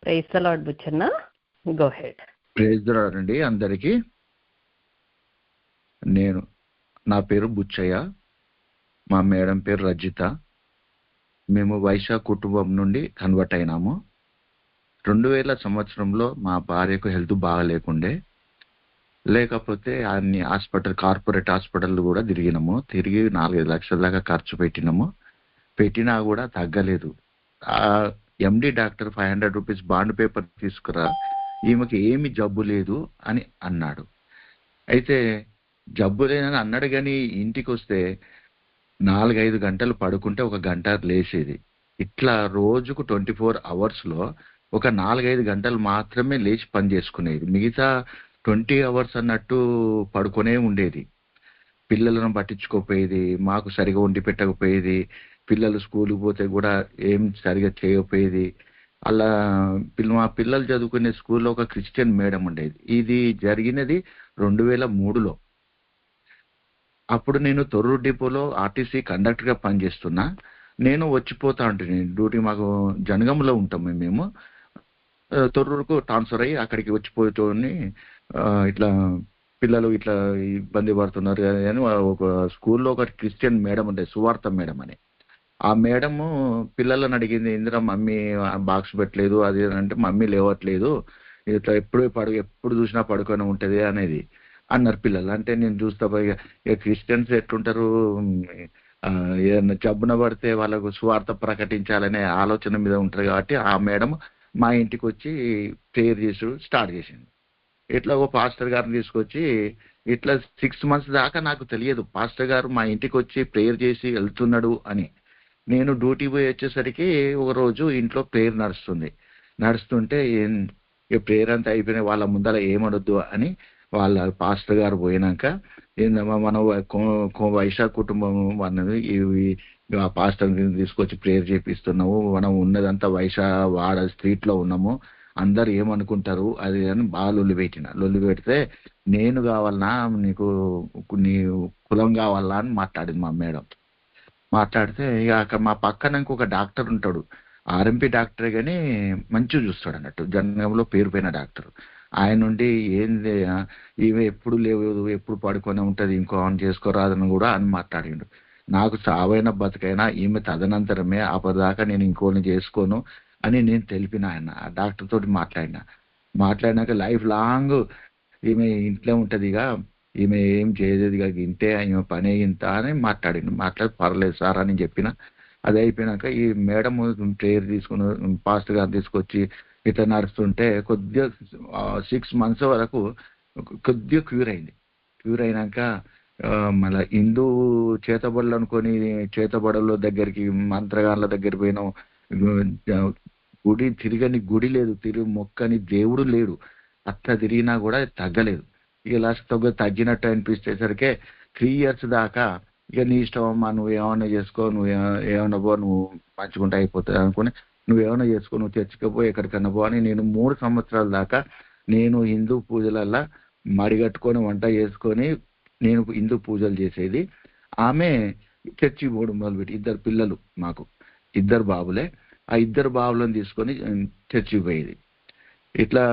Praise the lord Buchanna, go ahead. Praise the lord అండి అందరికీ. నా పేరు బుచ్చయ్య, మా మేడం పేరు రజిత. మేము వైశ్య కుటుంబం నుండి కన్వర్ట్ అయినాము. 2000 సంవత్సరంలో మా భార్యకు హెల్త్ బాగలేకుండే, లేకపోతే అన్ని కార్పొరేట్ హాస్పిటల్ కూడా తిరిగి 4-5 లక్షల దాకా ఖర్చు పెట్టినా కూడా తగ్గలేదు. MD doctor 500 rupees bond paper తీసుకురా, ఈమెకి ఏమి జబ్బు లేదు అని అన్నాడు. అయితే జబ్బు లేదని అన్నాడు, కానీ ఇంటికి వస్తే 4-5 గంటలు పడుకుంటే 1 గంట లేచేది. ఇట్లా రోజుకు 24 అవర్స్లో ఒక 4-5 గంటలు మాత్రమే లేచి పని చేసుకునేది. మిగతా 20 అవర్స్ అన్నట్టు పడుకునే ఉండేది. పిల్లలను పట్టించుకోపోయేది, మాకు సరిగా వండి పెట్టకపోయేది. పిల్లలు స్కూల్కి పోతే కూడా ఏం సరిగా చేయకపోయేది. అలా మా పిల్లలు చదువుకునే స్కూల్లో ఒక క్రిస్టియన్ మేడం ఉండేది. ఇది జరిగినది 2003లో. అప్పుడు నేను తొర్రూరు డిపోలో ఆర్టీసీ కండక్టర్గా పనిచేస్తున్నా. నేను వచ్చిపోతా ఉంటుంది డ్యూటీ. మాకు జనగంలో ఉంటాము మేము. తొర్రూరుకు ట్రాన్స్ఫర్ అయ్యి అక్కడికి వచ్చిపోయేటోని ఇట్లా పిల్లలు ఇట్లా ఇబ్బంది పడుతున్నారు అని ఒక స్కూల్లో ఒక క్రిస్టియన్ మేడం ఉండే, సువార్త మేడం అని. ఆ మేడము పిల్లలను అడిగింది, ఇందిరా మమ్మీ బాక్స్ పెట్టలేదు అది అంటే, మమ్మీ లేవట్లేదు, ఇట్లా ఎప్పుడు చూసినా పడుకొని ఉంటుంది అనేది అన్నారు పిల్లలు. అంటే నేను చూస్తా ఇక క్రిస్టియన్స్ ఎట్లుంటారు, ఏదన్నా జబ్బున పడితే వాళ్ళకు సువార్త ప్రకటించాలనే ఆలోచన మీద ఉంటారు. కాబట్టి ఆ మేడం మా ఇంటికి వచ్చి ప్రేయర్ చేసి స్టార్ట్ చేసింది. ఇట్లా ఒక పాస్టర్ గారిని తీసుకొచ్చి ఇట్లా 6 months దాకా నాకు తెలియదు పాస్టర్ గారు మా ఇంటికి వచ్చి ప్రేయర్ చేసి వెళ్తున్నాడు అని. నేను డ్యూటీ పోయి వచ్చేసరికి ఒక రోజు ఇంట్లో ప్రేయర్ నడుస్తుంటే ఈ ప్రేయర్ అంతా అయిపోయిన వాళ్ళ ముందర ఏమనొద్దు అని వాళ్ళ పాస్టర్ గారు పోయినాక, ఏందమ్మా మనం వైశ్య కుటుంబం అన్నది ఆ పాస్టర్ తీసుకొచ్చి ప్రేయర్ చేపిస్తున్నాము, మనం ఉన్నదంతా వైశ్య వాడ స్ట్రీట్లో ఉన్నాము, అందరు ఏమనుకుంటారు అది అని బాగా లొల్లి పెడితే, నేను కావాలన్నా నీకు నీ కులం కావాలా అని మాట్లాడింది మా మేడం. మాట్లాడితే ఇక మా పక్కన ఇంకొక డాక్టర్ ఉంటాడు, ఆర్ఎంపీ డాక్టరే కానీ మంచిగా చూస్తాడు అన్నట్టు, జనంలో పేరు పోయిన డాక్టర్. ఆయన నుండి ఏంది ఈమె ఎప్పుడు లేవు, ఎప్పుడు పడుకొని ఉంటుంది, ఇంకో ఆన్ చేసుకోరాదని కూడా అని మాట్లాడిండు. నాకు చావైనా బతుకైనా ఈమె తదనంతరమే, అప్పటిదాకా నేను ఇంకోని చేసుకోను అని నేను తెలిపిన. ఆయన ఆ డాక్టర్ తోటి మాట్లాడినాక లైఫ్ లాంగ్ ఈమె ఇంట్లో ఉంటుంది, ఇక ఈమె ఏం చేయలేదు, ఇక ఇంతే ఈమె పనే ఇంత అని మాట్లాడి పర్లేదు సార్ అని చెప్పిన. అది అయిపోయినాక ఈ మేడం ప్రేయర్ తీసుకుని పాస్టర్ గారు తీసుకొచ్చి ఇట్లా నడుస్తుంటే కొద్దిగా 6 months వరకు కొద్దిగా క్యూర్ అయింది. క్యూర్ అయినాక మళ్ళీ హిందూ చేతబడులు అనుకొని చేతబడుల దగ్గరికి మంత్రగాళ్ళ దగ్గర పోయినాం. తిరగని గుడి లేదు, మొక్కని దేవుడు లేడు. అట్లా తిరిగినా కూడా తగ్గలేదు. ఇక లాస్ట్ తగ్గినట్టు అనిపించేసరికి 3 years దాకా ఇక నీ ఇష్టం అమ్మా, నువ్వు ఏమన్నా చేసుకో, నువ్వు ఏమన్నా పో, నువ్వు మంచుకుంటా అయిపోతుంది అనుకుని నువ్వేమన్నా చేసుకో, నువ్వు తెచ్చుకోపో, ఎక్కడికన్నా పో అని నేను 3 సంవత్సరాల దాకా నేను హిందూ పూజలల్లా మడిగట్టుకొని వంట చేసుకొని నేను హిందూ పూజలు చేసేది. ఆమె చర్చి పోవడం మొదలుపెట్టి, 2 పిల్లలు, మాకు 2 బాబులే, ఆ 2 బాబులను తీసుకొని చర్చికి పోయేది. ఇట్లా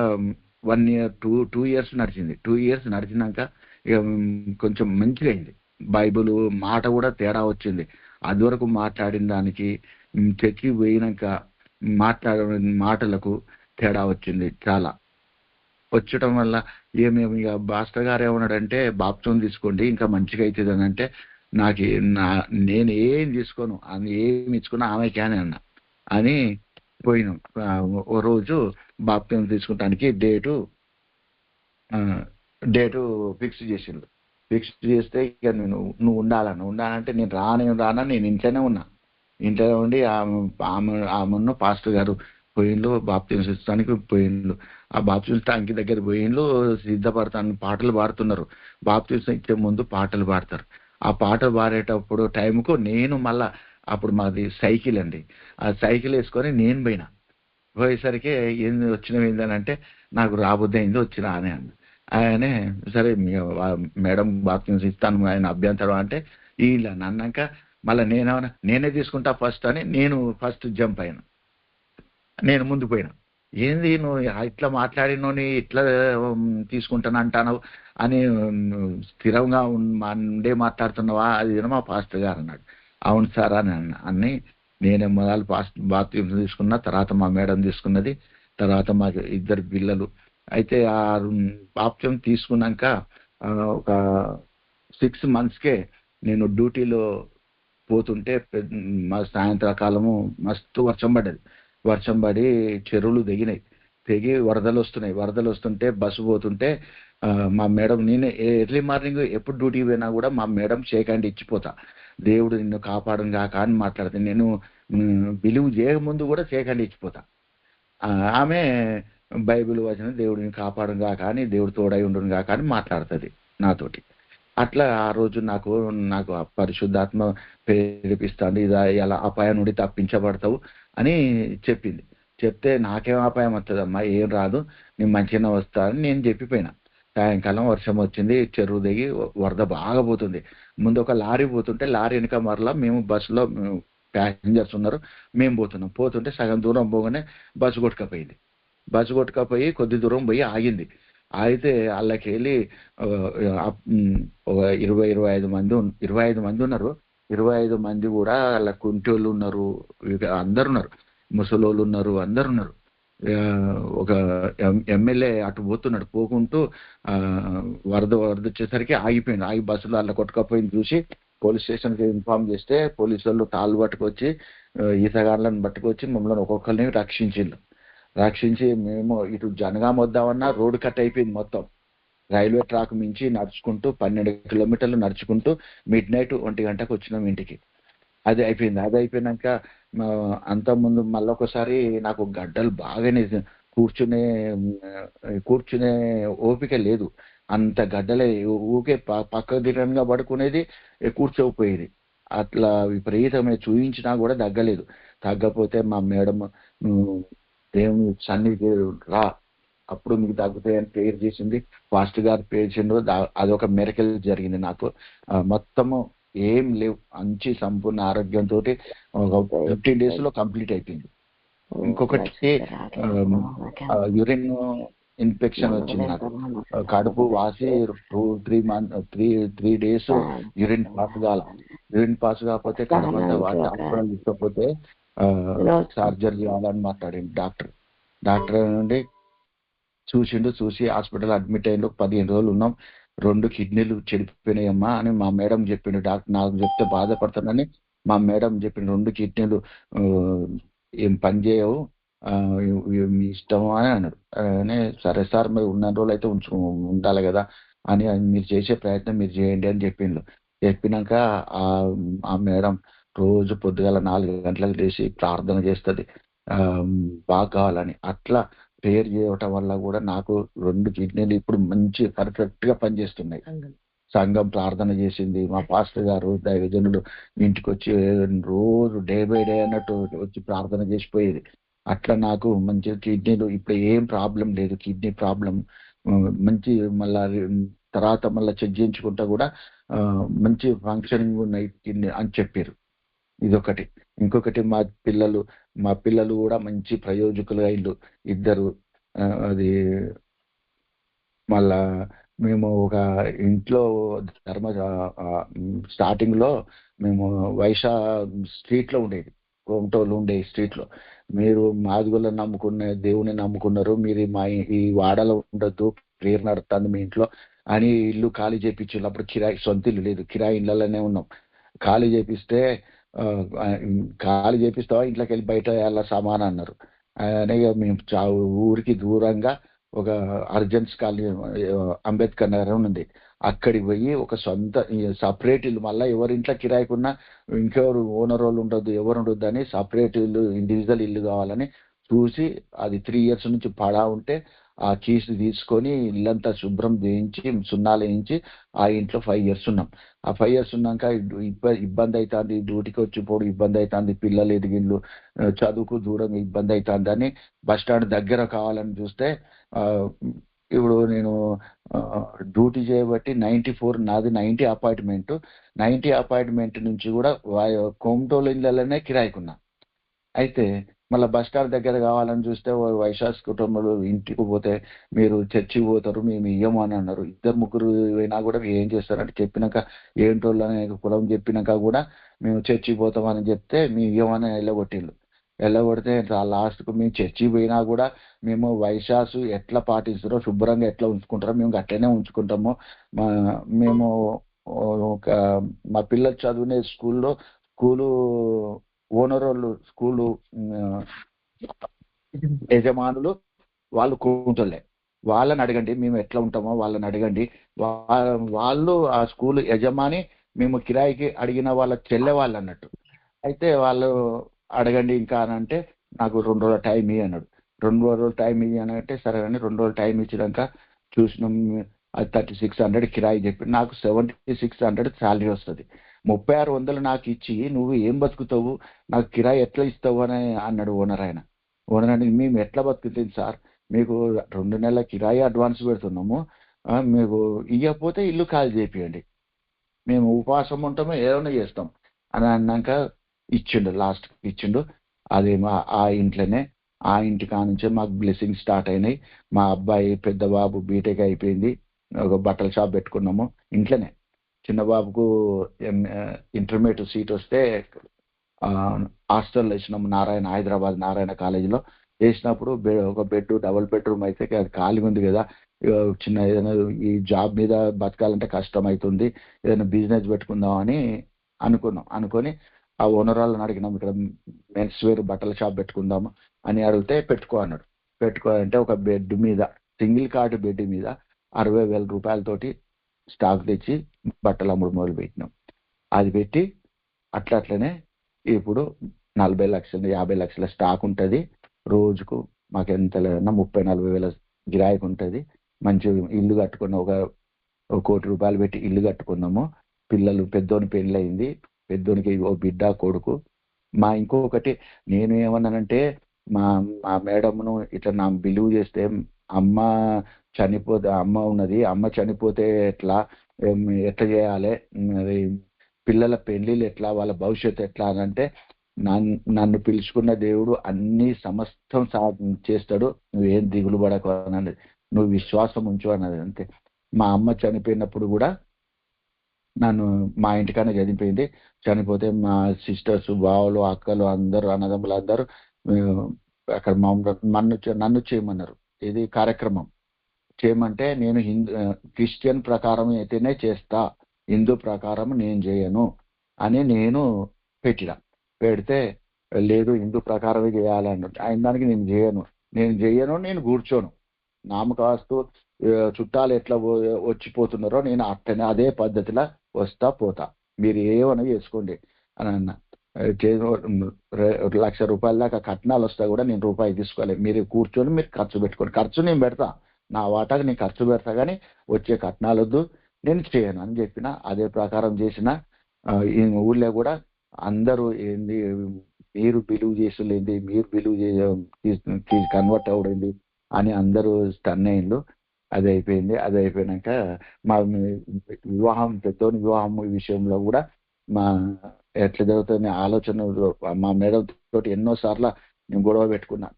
1 year 2 years నడిచింది. 2 years నడిచినాక ఇక కొంచెం మంచిగా అయింది. బైబుల్ మాట కూడా తేడా వచ్చింది. అది వరకు మాట్లాడిన దానికి చర్చికి పోయినాక మాటలకు తేడా వచ్చింది. చాలా వచ్చటం వల్ల ఏమేమి ఇక భాస్కర్ గారు ఏమన్నాడంటే, బాప్తిజం తీసుకోండి ఇంకా మంచిగా అవుతుంది అని అంటే, నేను ఏం తీసుకోను, అది ఏమి ఇచ్చుకున్నా ఆమెకే అని అన్నా అని పోయినాం. ఓ రోజు బాప్తిజం తీసుకుంటానికి డేటు ఫిక్స్ చేసిండు. ఫిక్స్ చేస్తే ఇక నువ్వు ఉండాలంటే నేను రానా, నేను ఇంట్లోనే ఉన్నా. ఇంట్లో ఉండి ఆమెను పాస్టర్ గారు పోయిండ్లు, బాప్తిజం ఇస్తానికి పోయిండ్లు. ఆ బాప్తిజం ఇస్తానికి దగ్గర పోయిండ్లు, సిద్ధపడతాను, పాటలు పాడుతున్నారు. బాప్తిజం ఇచ్చే ముందు పాటలు పాడతారు. ఆ పాటలు పాడేటప్పుడు టైంకు నేను మళ్ళా, అప్పుడు మాది సైకిల్ అండి, ఆ సైకిల్ వేసుకొని నేను పోయేసరికి వచ్చినవి ఏంటంటే, నాకు రాబుద్ది అయింది వచ్చిన అని అన్న. ఆయనే సరే మేడం బాప్తిజం ఇస్తాను, ఆయన అభ్యంతరం అంటే ఇలా అన్నాక మళ్ళీ నేనే తీసుకుంటా ఫస్ట్ అని నేను ఫస్ట్ జంప్ అయినా, నేను ముందు పోయినా. ఏంది నువ్వు ఇట్లా మాట్లాడినోని ఇట్లా తీసుకుంటాను అంటాను అని స్థిరంగా ఉండే మాట్లాడుతున్నావా, అది మా పాస్టర్ గారు అన్నాడు. అవును సార్ అని అన్ని నేనే మొదలు బాత్రూమ్ తీసుకున్నా, తర్వాత మా మేడం తీసుకున్నది, తర్వాత మాకు ఇద్దరు పిల్లలు. అయితే ఆ బాప్త్యం తీసుకున్నాక ఒక 6 monthsకే నేను డ్యూటీలో పోతుంటే మా సాయంత్రకాలము మస్తు వర్షం పడ్డది. వర్షం పడి చెరువులు తెగి వరదలు వస్తుంటే బస్సు పోతుంటే మా మేడం, నేను ఎర్లీ మార్నింగ్ ఎప్పుడు డ్యూటీకి పోయినా కూడా మా మేడం షేక్ హ్యాండ్ ఇచ్చిపోతా, దేవుడు నిన్ను కాపాడం కాక అని మాట్లాడితే, నేను బిలీవ్ చేయకముందు కూడా షేక్ హ్యాండ్ ఇచ్చిపోతా. ఆమె బైబిల్ వచనం దేవుడిని కాపాడం కాక అని, దేవుడు తోడై ఉండును కాక అని మాట్లాడుతుంది నాతోటి. అట్లా ఆ రోజు నాకు పరిశుద్ధాత్మ ప్రేరేపిస్తుంది, ఇలా అపాయం నుండి తప్పించబడతావు అని చెప్పింది. చెప్తే నాకేం అపాయం వస్తుందమ్మా, ఏం రాదు, నేను మంచిగానే వస్తా అని నేను చెప్పిపోయినా. సాయంకాలం వర్షం వచ్చింది, చెరువు దిగి వరద బాగా పోతుంది. ముందు ఒక లారీ పోతుంటే లారీ వెనుక మరలా మేము బస్సులో ప్యాసింజర్స్ ఉన్నారు, మేము పోతుంటే సగం దూరం పోగానే బస్సు కొట్టుకపోయి కొద్ది దూరం పోయి ఆగింది. అయితే వాళ్ళకి వెళ్ళి ఒక 25 మంది ఉన్నారు. 25 మంది కూడా వాళ్ళ కుంటోళ్ళు ఉన్నారు, అందరు ఉన్నారు, ముసలోళ్ళు ఉన్నారు, అందరు ఉన్నారు. ఒక ఎమ్మెల్యే అటు పోతున్నాడు, పోకుంటూ వరద వచ్చేసరికి ఆగిపోయింది. ఆగి బస్సులో వాళ్ళ కొట్టుకపోయింది చూసి పోలీస్ స్టేషన్కి ఇన్ఫార్మ్ చేస్తే పోలీసు వాళ్ళు తాళ్ళు పట్టుకొచ్చి ఈతగాళ్ళని పట్టుకొచ్చి మమ్మల్ని ఒక్కొక్కరిని రక్షించి మేము ఇటు జనగాం వద్దామన్నా రోడ్డు కట్ అయిపోయింది మొత్తం. రైల్వే ట్రాక్ మించి నడుచుకుంటూ 12 kilometers నడుచుకుంటూ midnight 1 గంటకు వచ్చినాం ఇంటికి. అది అయిపోయినాక అంత ముందు మళ్ళొకసారి నాకు గడ్డలు బాగానే కూర్చునే ఓపిక లేదు, అంత గడ్డలే, ఊకే పక్క దిరంగా పడుకునేది, కూర్చోకపోయేది. అట్లా విపరీతమైన చూయించినా కూడా తగ్గపోతే మా మేడం దేవుని సన్నిధికి రా, అప్పుడు మీకు తగ్గుతాయని ప్రేయర్ చేసింది. ఫాస్ట్ గారు ప్రేయర్ చేసిండ్రు, అదొక మిరకల్ జరిగింది నాకు. మొత్తము ఏం లేవు, మంచి సంపూర్ణ ఆరోగ్యంతో 15 days లో కంప్లీట్ అయిపోయింది. ఇంకొకటి యూరిన్ ఇన్ఫెక్షన్ వచ్చింది నాకు, కడుపు వాసి 3 days యూరిన్ పాస్ కాకపోతే కడుపంతా వాసి హాస్పిటల్ తీసుకపోతే సర్జరీ చేయాలని మాట్లాడింది డాక్టర్ నుండి చూసి హాస్పిటల్ అడ్మిట్ అయ్యిండు. 15 రోజులు ఉన్నాం. 2 కిడ్నీలు చెడిపోయినాయమ్మా అని మా మేడం చెప్పిండు. డాక్టర్ నాకు చెప్తే బాధపడతానని మా మేడం చెప్పిండు, 2 కిడ్నీలు ఏం పని చేయవు, మీ ఇష్టము అని అన్నాడు. సరే సార్, మరి ఉన్న రోజులు అయితే ఉండాలి కదా అని, మీరు చేసే ప్రయత్నం మీరు చేయండి అని చెప్పినాక ఆ మేడం రోజు పొద్దుగాల 4 గంటలకు లేచి ప్రార్థన చేస్తుంది బాగా కావాలని. అట్లా ప్రేయర్ చేయటం వల్ల కూడా నాకు 2 కిడ్నీలు ఇప్పుడు మంచి పర్ఫెక్ట్ గా పనిచేస్తున్నాయి. సంఘం ప్రార్థన చేసింది, మా పాస్టర్ గారు దైవజనులు ఇంటికి వచ్చి రోజు డే బై డే అన్నట్టు వచ్చి ప్రార్థన చేసిపోయేది. అట్లా నాకు మంచి కిడ్నీలు ఇప్పుడు ఏం ప్రాబ్లం లేదు. కిడ్నీ ప్రాబ్లం మంచి తర్వాత మళ్ళీ చెక్ చేయించుకుంటా కూడా మంచి ఫంక్షనింగ్ ఉన్నాయి కిడ్నీ అని చెప్పారు. ఇదొకటి. ఇంకొకటి మా పిల్లలు కూడా మంచి ప్రయోజకులుగా ఇద్దరు. అది మళ్ళా మేము ఒక ఇంట్లో స్టార్టింగ్ లో మేము వైశా స్ట్రీట్ లో ఉండేది, కోమటోళ్ళు ఉండే స్ట్రీట్ లో, మీరు మాదిగోళ్ళని దేవుని నమ్ముకున్నారు, మీరు ఈ వాడలో ఉండొద్దు, ప్రేయర్ నడుస్తుంది మీ ఇంట్లో అని ఇల్లు ఖాళీ చేయించారు. అప్పుడు సొంత ఇల్లు లేదు, కిరాయి ఇళ్లలోనే ఉన్నాం. ఖాళీ చేపిస్తావా, ఇంట్లోకి వెళ్ళి బయట ఎలా సమానం అన్నారు. మేము ఊరికి దూరంగా ఒక అర్జెన్స్ కాలనీ అంబేద్కర్ నగర్ ఉంది, అక్కడికి పోయి ఒక సొంత సపరేట్ ఇల్లు, మళ్ళీ ఎవరింట్లో కిరాయికున్నా ఇంకెవరు ఓనర్ వాళ్ళు ఉండొద్దు, ఎవరు ఉండొద్దు అని సపరేట్ ఇల్లు, ఇండివిజువల్ ఇల్లు కావాలని చూసి అది 3 years నుంచి పడా ఉంటే ఆ కీస్ తీసుకొని ఇల్లంతా శుభ్రం చేయించి సున్నాలు వేయించి ఆ ఇంట్లో 5 years ఉన్నాం. ఆ 5 years ఉన్నాక ఇబ్బంది అవుతుంది, డ్యూటీకి వచ్చిపోడు ఇబ్బంది అవుతుంది, పిల్లలు ఎదిగిళ్ళు, చదువుకు దూరంగా ఇబ్బంది అవుతుంది అని బస్ స్టాండ్ దగ్గర కావాలని చూస్తే ఇప్పుడు నేను డ్యూటీ చేయబట్టి 94 నాది 90 అపార్ట్మెంట్ నుంచి కూడా కోమటోళ్ళ ఇళ్ళలోనే కిరాయికున్నా. అయితే మళ్ళీ బస్ స్టాండ్ దగ్గర కావాలని చూస్తే వైశాస్ కుటుంబంలో ఇంటికి పోతే మీరు చర్చికి పోతారు, మేము ఇయ్యము అని అన్నారు. ఇద్దరు ముగ్గురు అయినా కూడా మీరు ఏం చేస్తారంటే చెప్పినాక ఏంటోళ్ళని కులం చెప్పినాక కూడా మేము చర్చికి పోతామని చెప్తే మేము ఇయ్యమని వెళ్ళగొట్టిండు. వెళ్ళగొడితే లాస్ట్కు మేము చర్చికి పోయినా కూడా మేము వైశాసు ఎట్లా పాటిస్తారో శుభ్రంగా ఎట్లా ఉంచుకుంటారో మేము అట్లనే ఉంచుకుంటాము. మేము ఒక మా పిల్లలు చదివిన స్కూలు ఓనర్ వాళ్ళు స్కూలు యజమానులు వాళ్ళు కూతుళ్ళే, వాళ్ళని అడగండి మేము ఎట్లా ఉంటామో వాళ్ళని అడగండి. వాళ్ళు ఆ స్కూల్ యజమాని మేము కిరాయికి అడిగిన వాళ్ళ చెల్లె వాళ్ళు అన్నట్టు. అయితే వాళ్ళు అడగండి ఇంకా అని అంటే నాకు 2 రోజుల టైం ఇయ్యి అన్నాడు. 2 రోజులు టైం ఇయ్యి అని అంటే సరే అని 2 రోజులు టైం ఇచ్చినాక చూసినాం. అది 3600 కిరాయి చెప్పి నాకు 7600 శాలరీ వస్తుంది. 3600 నాకు ఇచ్చి నువ్వు ఏం బతుకుతావు, నాకు కిరాయి ఎట్లా ఇస్తావు అని అన్నాడు ఓనర్. ఓనర్ అని మేము ఎట్లా బతుకుతుంది సార్, మీకు 2 నెలల కిరాయి అడ్వాన్స్ పెడుతున్నాము, మీకు ఇవ్వకపోతే ఇల్లు ఖాళీ చేపియండి, మేము ఉపవాసం ఉంటాము ఏమైనా చేస్తాం అని అన్నాక ఇచ్చిండు. లాస్ట్ ఇచ్చిండు. అది ఆ ఇంట్లోనే ఆ ఇంటి కానుంచే మాకు బ్లెస్సింగ్ స్టార్ట్ అయినాయి. మా అబ్బాయి పెద్ద బాబు బీటెక్ అయిపోయింది, ఒక బట్టల షాప్ పెట్టుకున్నాము ఇంట్లోనే. చిన్న బాబుకు ఇంటర్మీడియట్ సీట్ వస్తే హాస్టల్లో వేసినాము హైదరాబాద్ నారాయణ కాలేజీలో వేసినప్పుడు ఒక బెడ్ డబుల్ బెడ్రూమ్ అయితే అది ఖాళీగా ఉంది కదా, చిన్న ఏదైనా ఈ జాబ్ మీద బతకాలంటే కష్టం అవుతుంది, ఏదైనా బిజినెస్ పెట్టుకుందామని అనుకొని ఆ ఓనర్ వాళ్ళని అడిగినాం, ఇక్కడ మెన్స్ వేర్ బట్టల షాప్ పెట్టుకుందాము అని అడిగితే పెట్టుకో అన్నాడు. పెట్టుకోవాలంటే ఒక బెడ్ మీద సింగిల్ కార్డు బెడ్ మీద 60,000 రూపాయలతోటి స్టాక్ తెచ్చి బట్టలు అమ్ముడు మొదలు పెట్టినాం. అది పెట్టి అట్లనే ఇప్పుడు 40 లక్షలు 50 లక్షల స్టాక్ ఉంటుంది. రోజుకు మాకు ఎంత లేదన్నా 30-40 వేల గిరాయికి ఉంటుంది. మంచి ఇల్లు కట్టుకున్న ఒక 1 కోటి రూపాయలు పెట్టి ఇల్లు కట్టుకున్నాము. పిల్లలు పెద్దోని పెళ్ళి అయింది, పెద్దోనికి ఓ బిడ్డ కొడుకు. మా ఇంకొకటి నేను ఏమన్నానంటే మా మేడంను ఇట్లా నా బిలీవ్ చేస్తే అమ్మ చనిపోతే ఎట్లా చేయాలి, అది పిల్లల పెళ్లిళ్ళు ఎట్లా, వాళ్ళ భవిష్యత్తు ఎట్లా అని అంటే నన్ను పిలుచుకున్న దేవుడు అన్ని సమస్తం చేస్తాడు, నువ్వేం దిగులు పడకు అన్నది, నువ్వు విశ్వాసం ఉంచు అన్నది అంతే. మా అమ్మ చనిపోయినప్పుడు కూడా నన్ను మా ఇంటికన్నా చనిపోతే మా సిస్టర్స్ బావలు అక్కలు అందరూ అన్నదమ్ములు అందరూ అక్కడ నన్ను చేయమన్నారు. ఇది కార్యక్రమం చేయమంటే నేను క్రిస్టియన్ ప్రకారం అయితేనే చేస్తా, హిందూ ప్రకారం నేను చేయను అని నేను పెడితే లేదు హిందూ ప్రకారమే చేయాలన్నట్టు. ఆయన దానికి నేను చేయను నేను కూర్చోను, నామకాస్తూ చుట్టాలు ఎట్లా వచ్చిపోతున్నారో నేను అట్లనే అదే పద్ధతిలో వస్తా పోతా, మీరు ఏమైనా చేసుకోండి అని అన్న. 1,00,000 రూపాయల దాకా కట్నాలు వస్తా కూడా నేను రూపాయి తీసుకోవాలి, మీరు కూర్చొని మీరు ఖర్చు పెట్టుకోండి, ఖర్చు నేను పెడతా, నా వాటాకు నేను ఖర్చు పెడతా కానీ వచ్చే కట్నాలు వద్దు, నేను చేయను అని చెప్పిన. అదే ప్రకారం చేసిన. ఈ ఊళ్ళో కూడా అందరూ ఏంది మీరు బిలీవ్ చేసేది, మీరు బిలీవ్ కన్వర్ట్ అవ్వడింది అని అందరూ స్టన్ అయిండు. అది అయిపోయినాక మా వివాహం పెద్దోని వివాహం విషయంలో కూడా మా ఎట్లా జరుగుతుంది ఆలోచన మా మేడం తోటి ఎన్నోసార్లు నేను గొడవ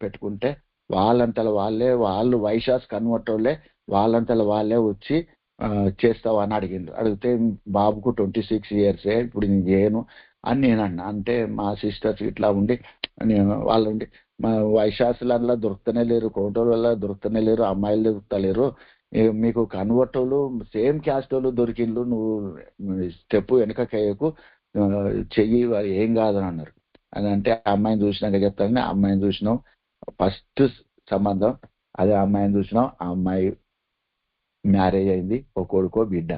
పెట్టుకుంటే వాళ్ళు వైశాస్ కన్వర్ట్ వాళ్ళంతలో వాళ్ళే వచ్చి చేస్తావా అని అడిగితే బాబుకు 26 years ఇప్పుడు నేను చేయను అని నేను అన్నా. అంటే మా సిస్టర్స్ ఇట్లా ఉండి వాళ్ళండి మా వైశాసుల దొరుకుతూనే లేరు, కోటోళ్ళ వల్ల దొరుకుతూనే లేరు, అమ్మాయిలు దొరుకుతలేరు, మీకు కన్వర్టోళ్ళు సేమ్ క్యాస్ట్ వాళ్ళు దొరికిండ్రు, నువ్వు స్టెప్ వెనకకేయకు, చెయ్యి ఏం కాదని అన్నారు. అని అంటే ఆ అమ్మాయిని చూసినాక చెప్తాను. ఆ అమ్మాయిని చూసినాం, ఫస్ట్ సంబంధం అదే అమ్మాయిని చూసినాం. ఆ అమ్మాయి మ్యారేజ్ అయింది, ఒక కొడుకో బిడ్డ.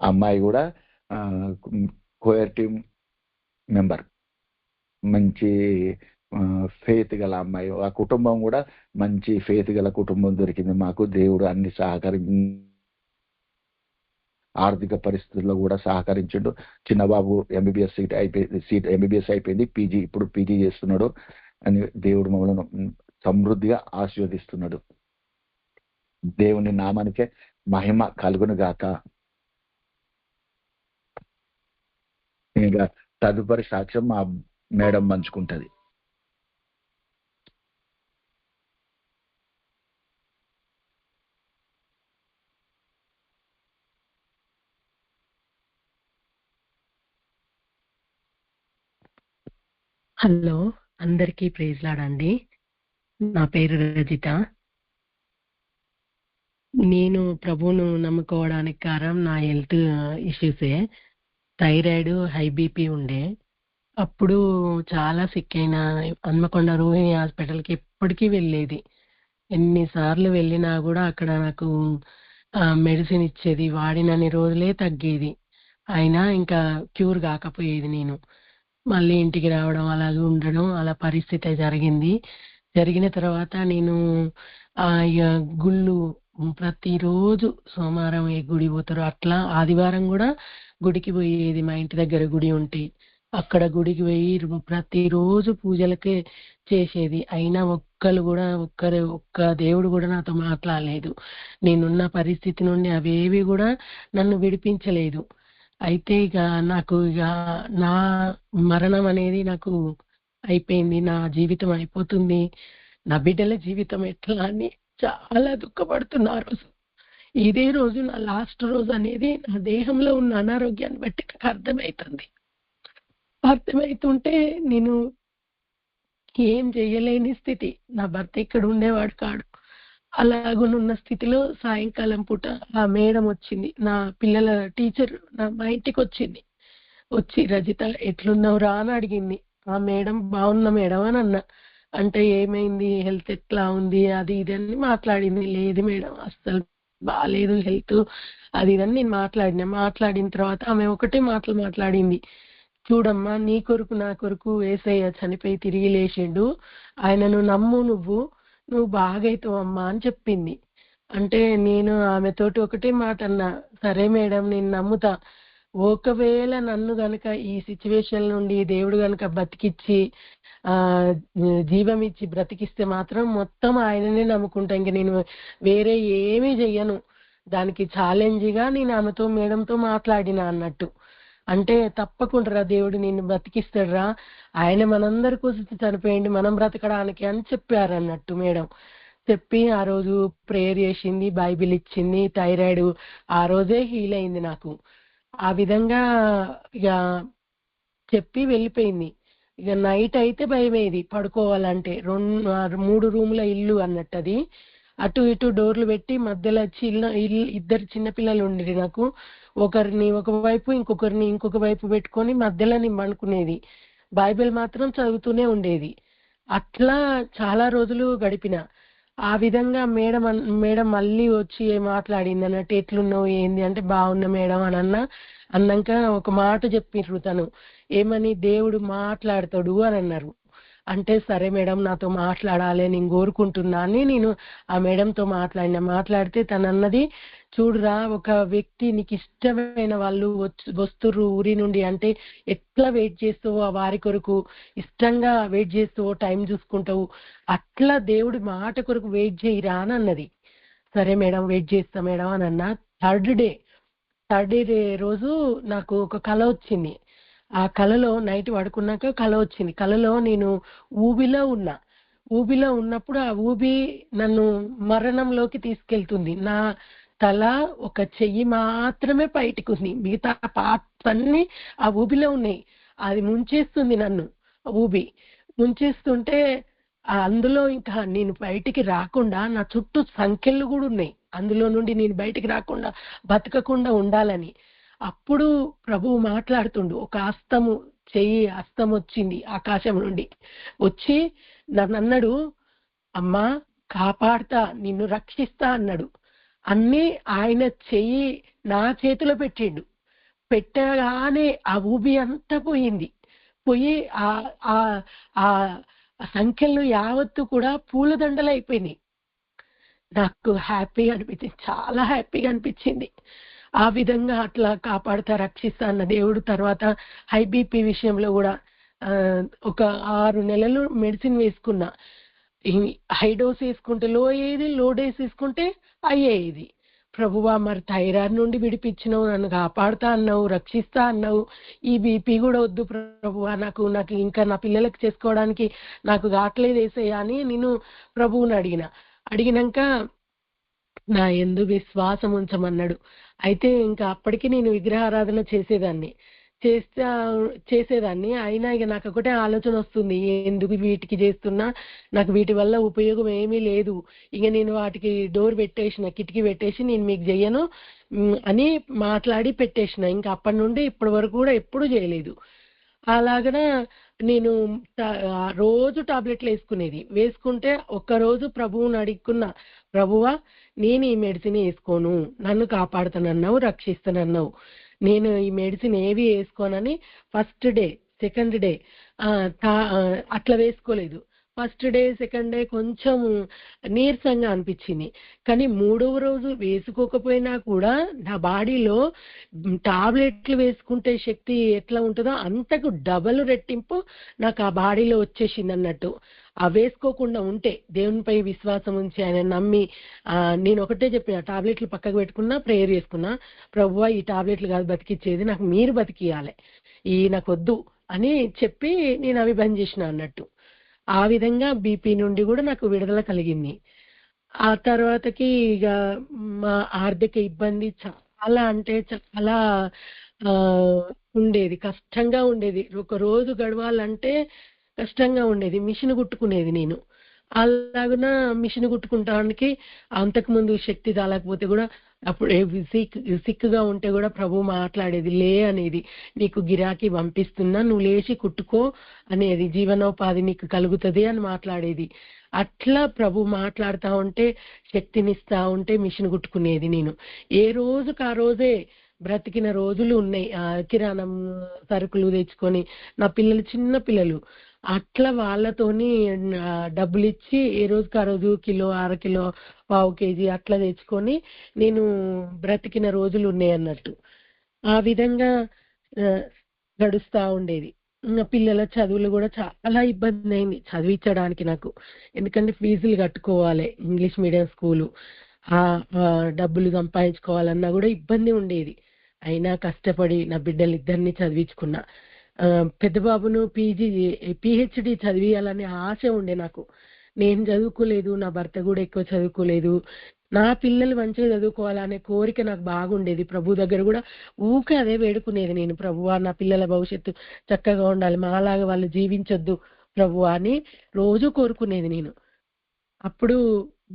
అమ్మాయి కూడా కోయర్ టీమ్ మెంబర్, మంచి ఫెయిత్ గల అమ్మాయి. ఆ కుటుంబం కూడా మంచి ఫెయిత్ గల కుటుంబం దొరికింది మాకు. దేవుడు అన్ని ఆర్థిక పరిస్థితుల్లో కూడా సహకరించిండు. చిన్నబాబు ఎంబీబీఎస్ అయిపోయింది, ఇప్పుడు పీజీ చేస్తున్నాడు అని దేవుడు మమ్మల్ని సమృద్ధిగా ఆశీర్వదిస్తున్నాడు. దేవుని నామానికే మహిమ కలుగును గాక. ఇంకా తదుపరి సాక్ష్యం మా మేడం పంచుకుంటది. హలో, అందరికీ ప్రైజ్ లాడండి. నా పేరు రజిత. నేను ప్రభువును నమ్ముకోవడానికి కారణం నా హెల్త్ ఇష్యూసే. థైరాయిడ్, హై బీపీ ఉండే. అప్పుడు చాలా సిక్ అయినా హన్మకొండ రోహిణి హాస్పిటల్కి ఎప్పటికీ వెళ్ళేది. ఎన్నిసార్లు వెళ్ళినా కూడా అక్కడ నాకు మెడిసిన్ ఇచ్చేది, వాడినన్ని రోజులే తగ్గేది. అయినా ఇంకా క్యూర్ కాకపోయేది. నేను మళ్ళీ ఇంటికి రావడం, అలాగే ఉండడం, అలా పరిస్థితి జరిగింది. జరిగిన తర్వాత నేను ఇక గుళ్ళు ప్రతిరోజు సోమవారం ఏ గుడి పోతారో అట్లా ఆదివారం కూడా గుడికి పోయేది. మా ఇంటి దగ్గర గుడి ఉంటే అక్కడ గుడికి పోయి ప్రతిరోజు పూజలకే చేసేది. అయినా ఒక్క దేవుడు కూడా నాతో మాట్లాడలేదు. నేనున్న పరిస్థితి నుండి అవేవి కూడా నన్ను విడిపించలేదు. అయితే నా మరణం అనేది నాకు అయిపోయింది. నా జీవితం అయిపోతుంది, నా బిడ్డల జీవితం ఎట్లా అని చాలా దుఃఖపడుతున్నా. ఆ రోజు ఇదే రోజు నా లాస్ట్ రోజు అనేది నా దేహంలో ఉన్న అనారోగ్యాన్ని బట్టి నాకు అర్థమవుతుంటే నేను ఏం చెయ్యలేని స్థితి. నా భర్త ఇక్కడ ఉండేవాడు కాడు. అలాగునున్న స్థితిలో సాయంకాలం పూట ఆ మేడం వచ్చింది, నా పిల్లల టీచర్, మా ఇంటికి వచ్చింది. వచ్చి రజిత ఎట్లున్నావు రా అని అడిగింది. ఆ మేడం బాగున్నా మేడం అని అన్నా. అంటే ఏమైంది, హెల్త్ ఎట్లా ఉంది, అది ఇది అని మాట్లాడింది. లేదు మేడం అస్సలు బాగాలేదు హెల్త్, అది ఇదని నేను మాట్లాడిన తర్వాత ఆమె ఒకటే మాట్లాడింది. చూడమ్మా, నీ కొరకు నా కొరకు యేసయ్య చనిపోయి తిరిగి లేచిండు, ఆయనను నమ్ము, నువ్వు బాగైతావమ్మా అని చెప్పింది. అంటే నేను ఆమెతోటి ఒకటే మాట అన్నా, సరే మేడం నేను నమ్ముతా. ఒకవేళ నన్ను గనక ఈ సిచ్యువేషన్ నుండి దేవుడు గనక బతికిచ్చి జీవం ఇచ్చి బ్రతికిస్తే మాత్రం మొత్తం ఆయననే నమ్ముకుంటా. ఇంక నేను వేరే ఏమీ చెయ్యను. దానికి ఛాలెంజ్గా నేను ఆమెతో మేడంతో మాట్లాడినా అన్నట్టు. అంటే తప్పకుండా దేవుడు నిన్ను బ్రతికిస్తాడురా, ఆయన మనందరి కోసం చనిపోయింది మనం బ్రతకడానికి అని చెప్పారు అన్నట్టు మేడం. చెప్పి ఆ రోజు ప్రేయర్ చేసింది, బైబిల్ ఇచ్చింది. థైరాయిడ్ ఆ రోజే హీల్ అయింది నాకు. ఆ విధంగా ఇక చెప్పి వెళ్ళిపోయింది. ఇక నైట్ అయితే భయమేది పడుకోవాలంటే. 3 రూముల ఇల్లు అన్నట్టు అది. అటు ఇటు డోర్లు పెట్టి మధ్యలో ఇద్దరు చిన్నపిల్లలు ఉండేది నాకు. ఒకరిని ఒకవైపు ఇంకొకరిని ఇంకొక వైపు పెట్టుకొని మధ్యలో నేను పండుకునేది. బైబిల్ మాత్రం చదువుతూనే ఉండేది. అట్లా చాలా రోజులు గడిపిన. ఆ విధంగా మేడం మళ్ళీ వచ్చి మాట్లాడింది అన్నట్టు, ఎట్లున్నావు ఏంది అంటే బాగున్నా మేడం అని అన్నాక ఒక మాట చెప్పిర్రు తను, ఏమని, దేవుడు మాట్లాడతాడు అని అన్నారు. అంటే సరే మేడం నాతో మాట్లాడాలి నేను కోరుకుంటున్నా అని నేను ఆ మేడంతో మాట్లాడితే తను అన్నది, చూడురా, ఒక వ్యక్తి నీకు ఇష్టమైన వాళ్ళు వస్తుర్రు ఊరి నుండి అంటే ఎట్లా వెయిట్ చేస్తావో, ఆ వారి కొరకు ఇష్టంగా వెయిట్ చేస్తావో, టైం చూసుకుంటావు, అట్లా దేవుడి మాట కొరకు వెయిట్ చేయరా అని అన్నది. సరే మేడం వెయిట్ చేస్తా మేడం అని అన్నా. థర్డ్ డే రోజు నాకు ఒక కళ వచ్చింది. ఆ కళలో నైట్ పడుకున్నాక కళ వచ్చింది. కళలో నేను ఊబిలో ఉన్నప్పుడు ఆ ఊబి నన్ను మరణంలోకి తీసుకెళ్తుంది. నా తల ఒక చెయ్యి మాత్రమే బయటికి ఉంది, మిగతా పార్ట్స్ అన్ని ఆ ఊబిలో ఉన్నాయి. అది ముంచేస్తుంది నన్ను. ఊబి ముంచేస్తుంటే అందులో ఇంకా నేను బయటికి రాకుండా, నా చుట్టూ సంఖ్యలు కూడా ఉన్నాయి, అందులో నుండి నేను బయటికి రాకుండా బతకకుండా ఉండాలని. అప్పుడు ప్రభువు మాట్లాడుతుండు. ఒక హస్తం వచ్చింది ఆకాశం నుండి వచ్చి నన్ను అన్నాడు, అమ్మా కాపాడుతా, నిన్ను రక్షిస్తా అన్నాడు. అన్నీ ఆయన చెయ్యి నా చేతిలో పెట్టగానే ఆ ఊబి అంతా పోయి ఆ సంఖ్యలు యావత్తు కూడా పూలదండలు అయిపోయినాయి. నాకు హ్యాపీగా అనిపించింది, చాలా హ్యాపీగా అనిపించింది. ఆ విధంగా అట్లా కాపాడుతా రక్షిస్తా అన్న దేవుడు. తర్వాత హై బీపీ విషయంలో కూడా ఒక 6 నెలలు మెడిసిన్ వేసుకున్నా. హై డోస్ వేసుకుంటే లో అయ్యేది, లో డోస్ వేసుకుంటే అయ్యేది. ప్రభువా, మరి థైరాయిడ్ నుండి విడిపించినావు, నన్ను కాపాడుతా అన్నావు, రక్షిస్తా అన్నావు, ఈ బీపీ కూడా వద్దు ప్రభువా, నాకు ఇంకా నా పిల్లలకు చేసుకోవడానికి నాకు కావట్లేదు యేసయ్యా అని నేను ప్రభువుని అడిగినాక నా యందు విశ్వాసం ఉంచమన్నాడు. అయితే ఇంకా అప్పటికి నేను విగ్రహారాధన చేసేదాన్ని. చేస్తా చేసేదాన్ని. అయినా ఇక నాకు ఒకటే ఆలోచన వస్తుంది, ఎందుకు వీటికి చేస్తున్నా, నాకు వీటి వల్ల ఉపయోగం ఏమీ లేదు, ఇక నేను వాటికి డోర్ పెట్టేసిన, కిటికీ పెట్టేసి నేను మీకు చెయ్యను అని మాట్లాడి పెట్టేసిన. ఇంకా అప్పటి నుండి ఇప్పటి వరకు కూడా ఎప్పుడూ చేయలేదు. అలాగన నేను రోజు టాబ్లెట్లు వేసుకుంటే ఒక్కరోజు ప్రభువుని అడుక్కున్నా, ప్రభువా నేను ఈ మెడిసిన్ వేసుకోను, నన్ను కాపాడుతానన్నావు, రక్షిస్తానన్నావు, నేను ఈ మెడిసిన్ ఏవి వేసుకోనని ఫస్ట్ డే సెకండ్ డే అట్లా వేసుకోలేదు. ఫస్ట్ డే సెకండ్ డే కొంచెం నీరసంగా అనిపించింది, కానీ మూడవ రోజు వేసుకోకపోయినా కూడా నా బాడీలో టాబ్లెట్లు వేసుకుంటే శక్తి ఎట్లా ఉంటుందో అంతకు డబల్ రెట్టింపు నాకు ఆ బాడీలో వచ్చేసింది అన్నట్టు. ఆ వేసుకోకుండా ఉంటే, దేవునిపై విశ్వాసం ఉంచి ఆయన నమ్మి నేను ఒకటే చెప్పిన, టాబ్లెట్లు పక్కకు పెట్టుకున్నా, ప్రేయర్ చేసుకున్నా, ప్రభువా ఈ టాబ్లెట్లు కాదు బతికిచ్చేది, నాకు మీరు బతికియాలి, ఈ నాకు వద్దు అని చెప్పి నేను అవి బంద్ చేసిన అన్నట్టు. ఆ విధంగా బీపీ నుండి కూడా నాకు విడుదల కలిగింది. ఆ తర్వాతకి ఇక మా ఆర్థిక ఇబ్బంది చాలా అంటే చాలా ఉండేది, కష్టంగా ఉండేది. ఒక రోజు గడవాలంటే కష్టంగా ఉండేది. మిషన్ కుట్టుకునేది నేను. అలాగున మిషన్ కుట్టుకుంటానికి అంతకుముందు శక్తి చాలకపోతే కూడా అప్పుడు సిక్గా ఉంటే కూడా ప్రభు మాట్లాడేది, లే అనేది, నీకు గిరాకీ పంపిస్తున్నా, నువ్వు లేచి కుట్టుకో అనేది, జీవనోపాధి నీకు కలుగుతుంది అని మాట్లాడేది. అట్లా ప్రభు మాట్లాడుతూ ఉంటే, శక్తినిస్తా ఉంటే మిషన్ కుట్టుకునేది నేను. ఏ రోజుకు ఆ రోజే బ్రతికిన రోజులు ఉన్నాయి. కిరాణం సరుకులు తెచ్చుకొని, నా పిల్లలు చిన్న పిల్లలు, అట్లా వాళ్ళతోని డబ్బులు ఇచ్చి ఏ రోజుకి ఆ రోజు కిలో, అరకిలో, పావు కేజీ అట్లా తెచ్చుకొని నేను బ్రతికిన రోజులు ఉన్నాయి అన్నట్టు. ఆ విధంగా గడుస్తూ ఉండేది. పిల్లల చదువులు కూడా చాలా ఇబ్బంది అయింది చదివించడానికి నాకు, ఎందుకంటే ఫీజులు కట్టుకోవాలి, ఇంగ్లీష్ మీడియం స్కూలు, డబ్బులు సంపాదించుకోవాలన్నా కూడా ఇబ్బంది ఉండేది. అయినా కష్టపడి నా బిడ్డలు ఇద్దరిని చదివించుకున్నా. పెద్ద బాబును పిహెచ్డి చదివియాలనే ఆశ ఉండే నాకు. నేను చదువుకోలేదు, నా భర్త కూడా ఎక్కువ చదువుకోలేదు, నా పిల్లలు మంచిగా చదువుకోవాలనే కోరిక నాకు బాగుండేది. ప్రభు దగ్గర కూడా ఊకే అదే వేడుకునేది నేను, ప్రభువా నా పిల్లల భవిష్యత్తు చక్కగా ఉండాలి, మాలాగా వాళ్ళు జీవించొద్దు ప్రభువా అని రోజు కోరుకునేది నేను. అప్పుడు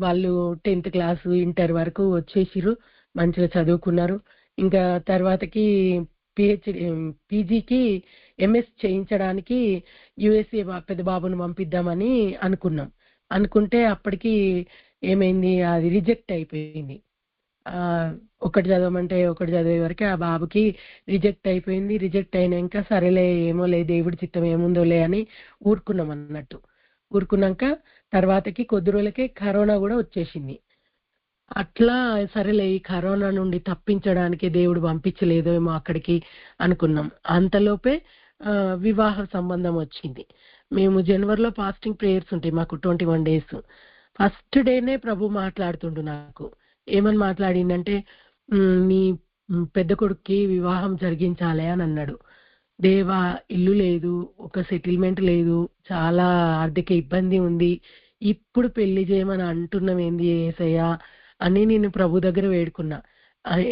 వాళ్ళు 10th క్లాసు, ఇంటర్ వరకు వచ్చేసిరు, మంచిగా చదువుకున్నారు. ఇంకా తర్వాతకి పీజీకి ఎంఎస్ చేయించడానికి యుఎస్ఏ పెద్ద బాబును పంపిద్దామని అనుకుంటే అప్పటికి ఏమైంది, అది రిజెక్ట్ అయిపోయింది. ఒకటి చదవమంటే ఒకటి చదివే వరకే ఆ బాబుకి రిజెక్ట్ అయిపోయింది. రిజెక్ట్ అయినాక సరేలే ఏమోలే దేవుడి చిత్తం ఏముందోలే అని ఊరుకున్నాం అన్నట్టు. ఊరుకున్నాక తర్వాతకి కొద్ది రోజులకే కరోనా కూడా వచ్చేసింది. అట్లా సరేలే ఈ కరోనా నుండి తప్పించడానికి దేవుడు పంపించలేదో ఏమో అక్కడికి అనుకున్నాం. అంతలోపే వివాహ సంబంధం వచ్చింది. మేము జనవరిలో ఫాస్టింగ్ ప్రేయర్స్ ఉంటాయి మాకు 21 days. ఫస్ట్ డేనే ప్రభు మాట్లాడుతుండు నాకు. ఏమని మాట్లాడిందంటే, నీ పెద్ద కొడుక్కి వివాహం జరిగించాలి అని అన్నాడు. దేవా ఇల్లు లేదు, ఒక సెటిల్మెంట్ లేదు, చాలా ఆర్థిక ఇబ్బంది ఉంది, ఇప్పుడు పెళ్లి చేయమని అంటున్నాం ఏంది యేసయ్యా అని నేను ప్రభు దగ్గర వేడుకున్నా.